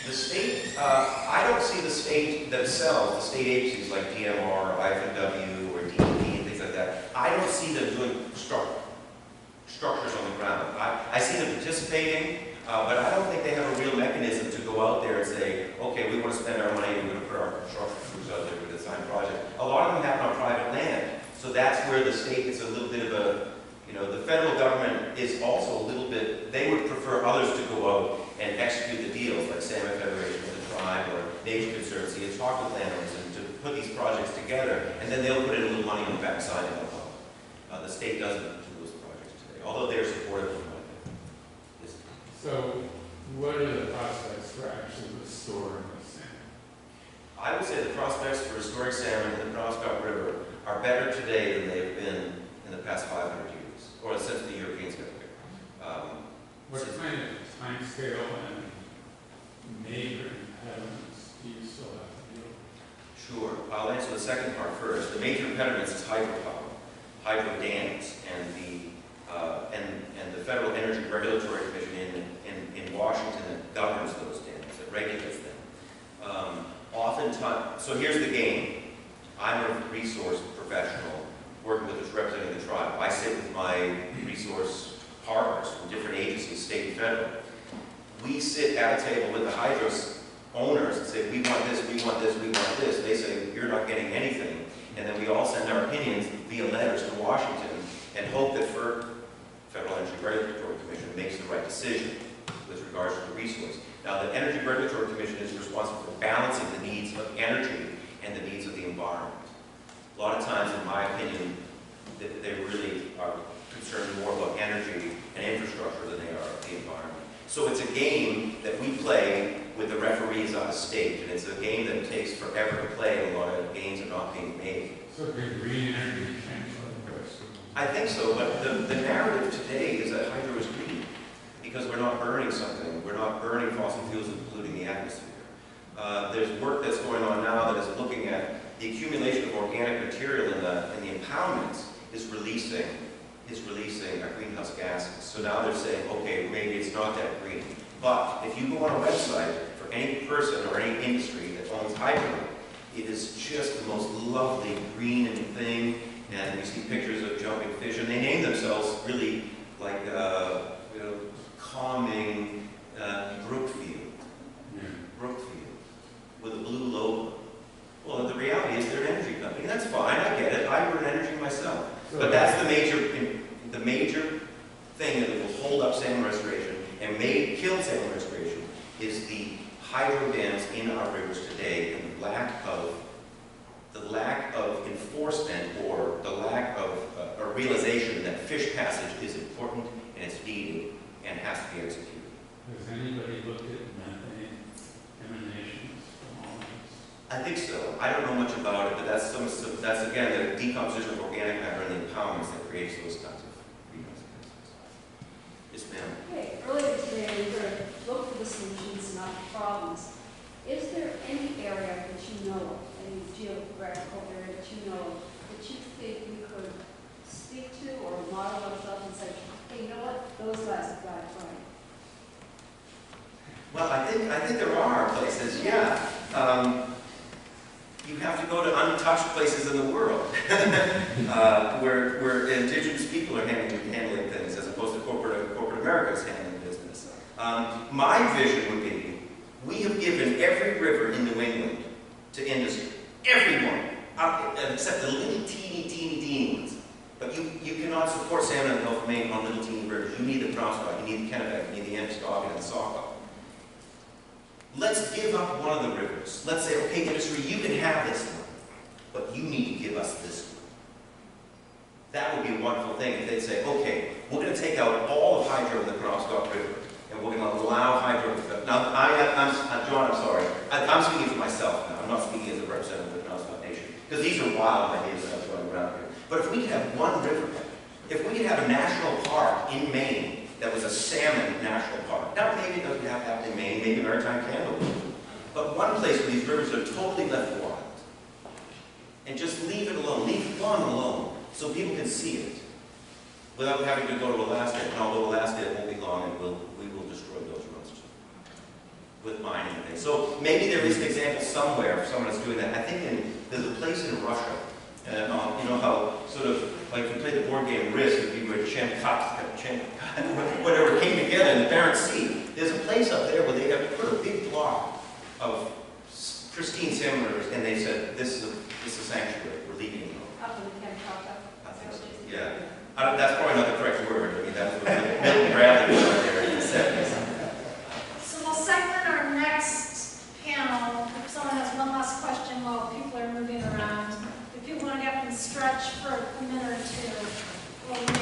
The state, I don't see the state themselves, the state agencies like DMR, or IFMW, or DEP, and things like that. I don't see them doing structures on the ground. I see them participating, but I don't think they have a real mechanism to go out there and say, okay, we want to spend our money, we're going to put our construction crews out there with a design project. A lot of them happen on private land, so that's where the state is a little bit of a, the federal government is also a little bit, they would prefer others to go out and execute the deals, like Salmon Federation with the tribe or Nature Conservancy, and talk with landowners and to put these projects together, and then they'll put in a little money on the backside and help out. The state doesn't do those projects today, although they're supportive of it. So, what are the prospects for actually restoring the salmon? I would say the prospects for restoring salmon in the Penobscot River are better today than they've been in the past 500 years, or since the Europeans got here. What kind of time scale and major impediments do you still have to deal with? Sure. I'll answer the second part first. The major impediments is hydropower, hydro dams, and the Federal Energy Regulatory Commission in Washington that governs those dams, that regulates them. Oftentimes, so here's the game. I'm a resource professional working with representing the tribe. I sit with my resource partners from different agencies, state and federal. We sit at a table with the hydro owners and say, we want this, we want this, we want this, they say, you're not getting anything. And then we all send our opinions via letters to Washington and hope that FERC, Federal Energy Regulatory Commission, makes the right decision with regards to the resource. Now, the Energy Regulatory Commission is responsible for balancing the needs of energy and the needs of the environment. A lot of times, in my opinion, they really are concerned more about energy and infrastructure than they are the environment. So it's a game that we play with the referees out of state, and it's a game that takes forever to play, and a lot of games are not being made. So big green energy change like this. I think so, but the narrative today is that hydro is green because we're not burning something. We're not burning fossil fuels and polluting the atmosphere. There's work that's going on now that is looking at the accumulation of organic material in the impoundments is releasing greenhouse gases. So now they're saying, okay, maybe it's not that green. But if you go on a website for any person or any industry that owns hydro, it is just the most lovely green thing. And you see pictures of jumping fish, and they name themselves really like calming Brookfield. Brookfield with a blue logo. Well, the reality is they're an energy company. That's fine, I get it. I burn energy myself. But that's the major thing that will hold up salmon restoration and may kill salmon restoration is the hydro dams in our rivers today and the lack of enforcement or the lack of a realization that fish passage is important and it's needed and has to be executed. Has anybody looked at methane emanations from all this? I think so. I don't know much about it, but that's again the decomposition of organic matter and the impoundments that creates those kinds of greenhouse gases. Yes, ma'am. Okay, earlier today we heard look for the solutions, not the problems. Is there any area that you know of, any geographical area that you know of, that you think we could speak to or model ourselves and say, hey, you know what, those guys have got it right? Well, I think there are places, yeah. You have to go to untouched places in the world where indigenous people are handling things as opposed to corporate America is handling business. My vision would be, we have given every river in New England to industry. Everyone, except the little teeny ones. But you cannot support salmon in the Gulf of Maine on little teeny rivers. You need the Penobscot, you need the Kennebec, you need the Penobscot and the Saco. Let's give up one of the rivers. Let's say, okay, industry, you can have this one, but you need to give us this one. That would be a wonderful thing if they'd say, okay, we're going to take out all of hydro in the Penobscot River, and we're going to allow hydro. Now, John, I'm sorry. I'm speaking for myself now. I'm not speaking as a representative of the Penobscot Nation, because these are wild ideas that I'm throwing around here. But if we could have one river, if we could have a national park in Maine that was a salmon national park. Now, maybe it doesn't have to happen in Maine, maybe Maritime Canada will. But one place where these rivers are totally left wild. And just leave it alone, leave it gone alone, so people can see it. Without having to go to Alaska. And although Alaska won't be long, and we will destroy those roads with mining and things. So maybe there is an example somewhere of someone that's doing that. I think there's a place in Russia, you know how sort of like you play the board game Risk, if you were whatever came together in the Barents Sea. There's a place up there where they have put a big block of pristine salmon rivers, and they said this is a sanctuary. We're leaving it alone. Up in the Penobscot. I think so. Yeah. That's probably not the correct word. I mean, that's what Milton Bradley was out there in the 70s. So we'll segment our next panel. If someone has one last question while people are moving around, if you want to get up and stretch for a minute or two, we'll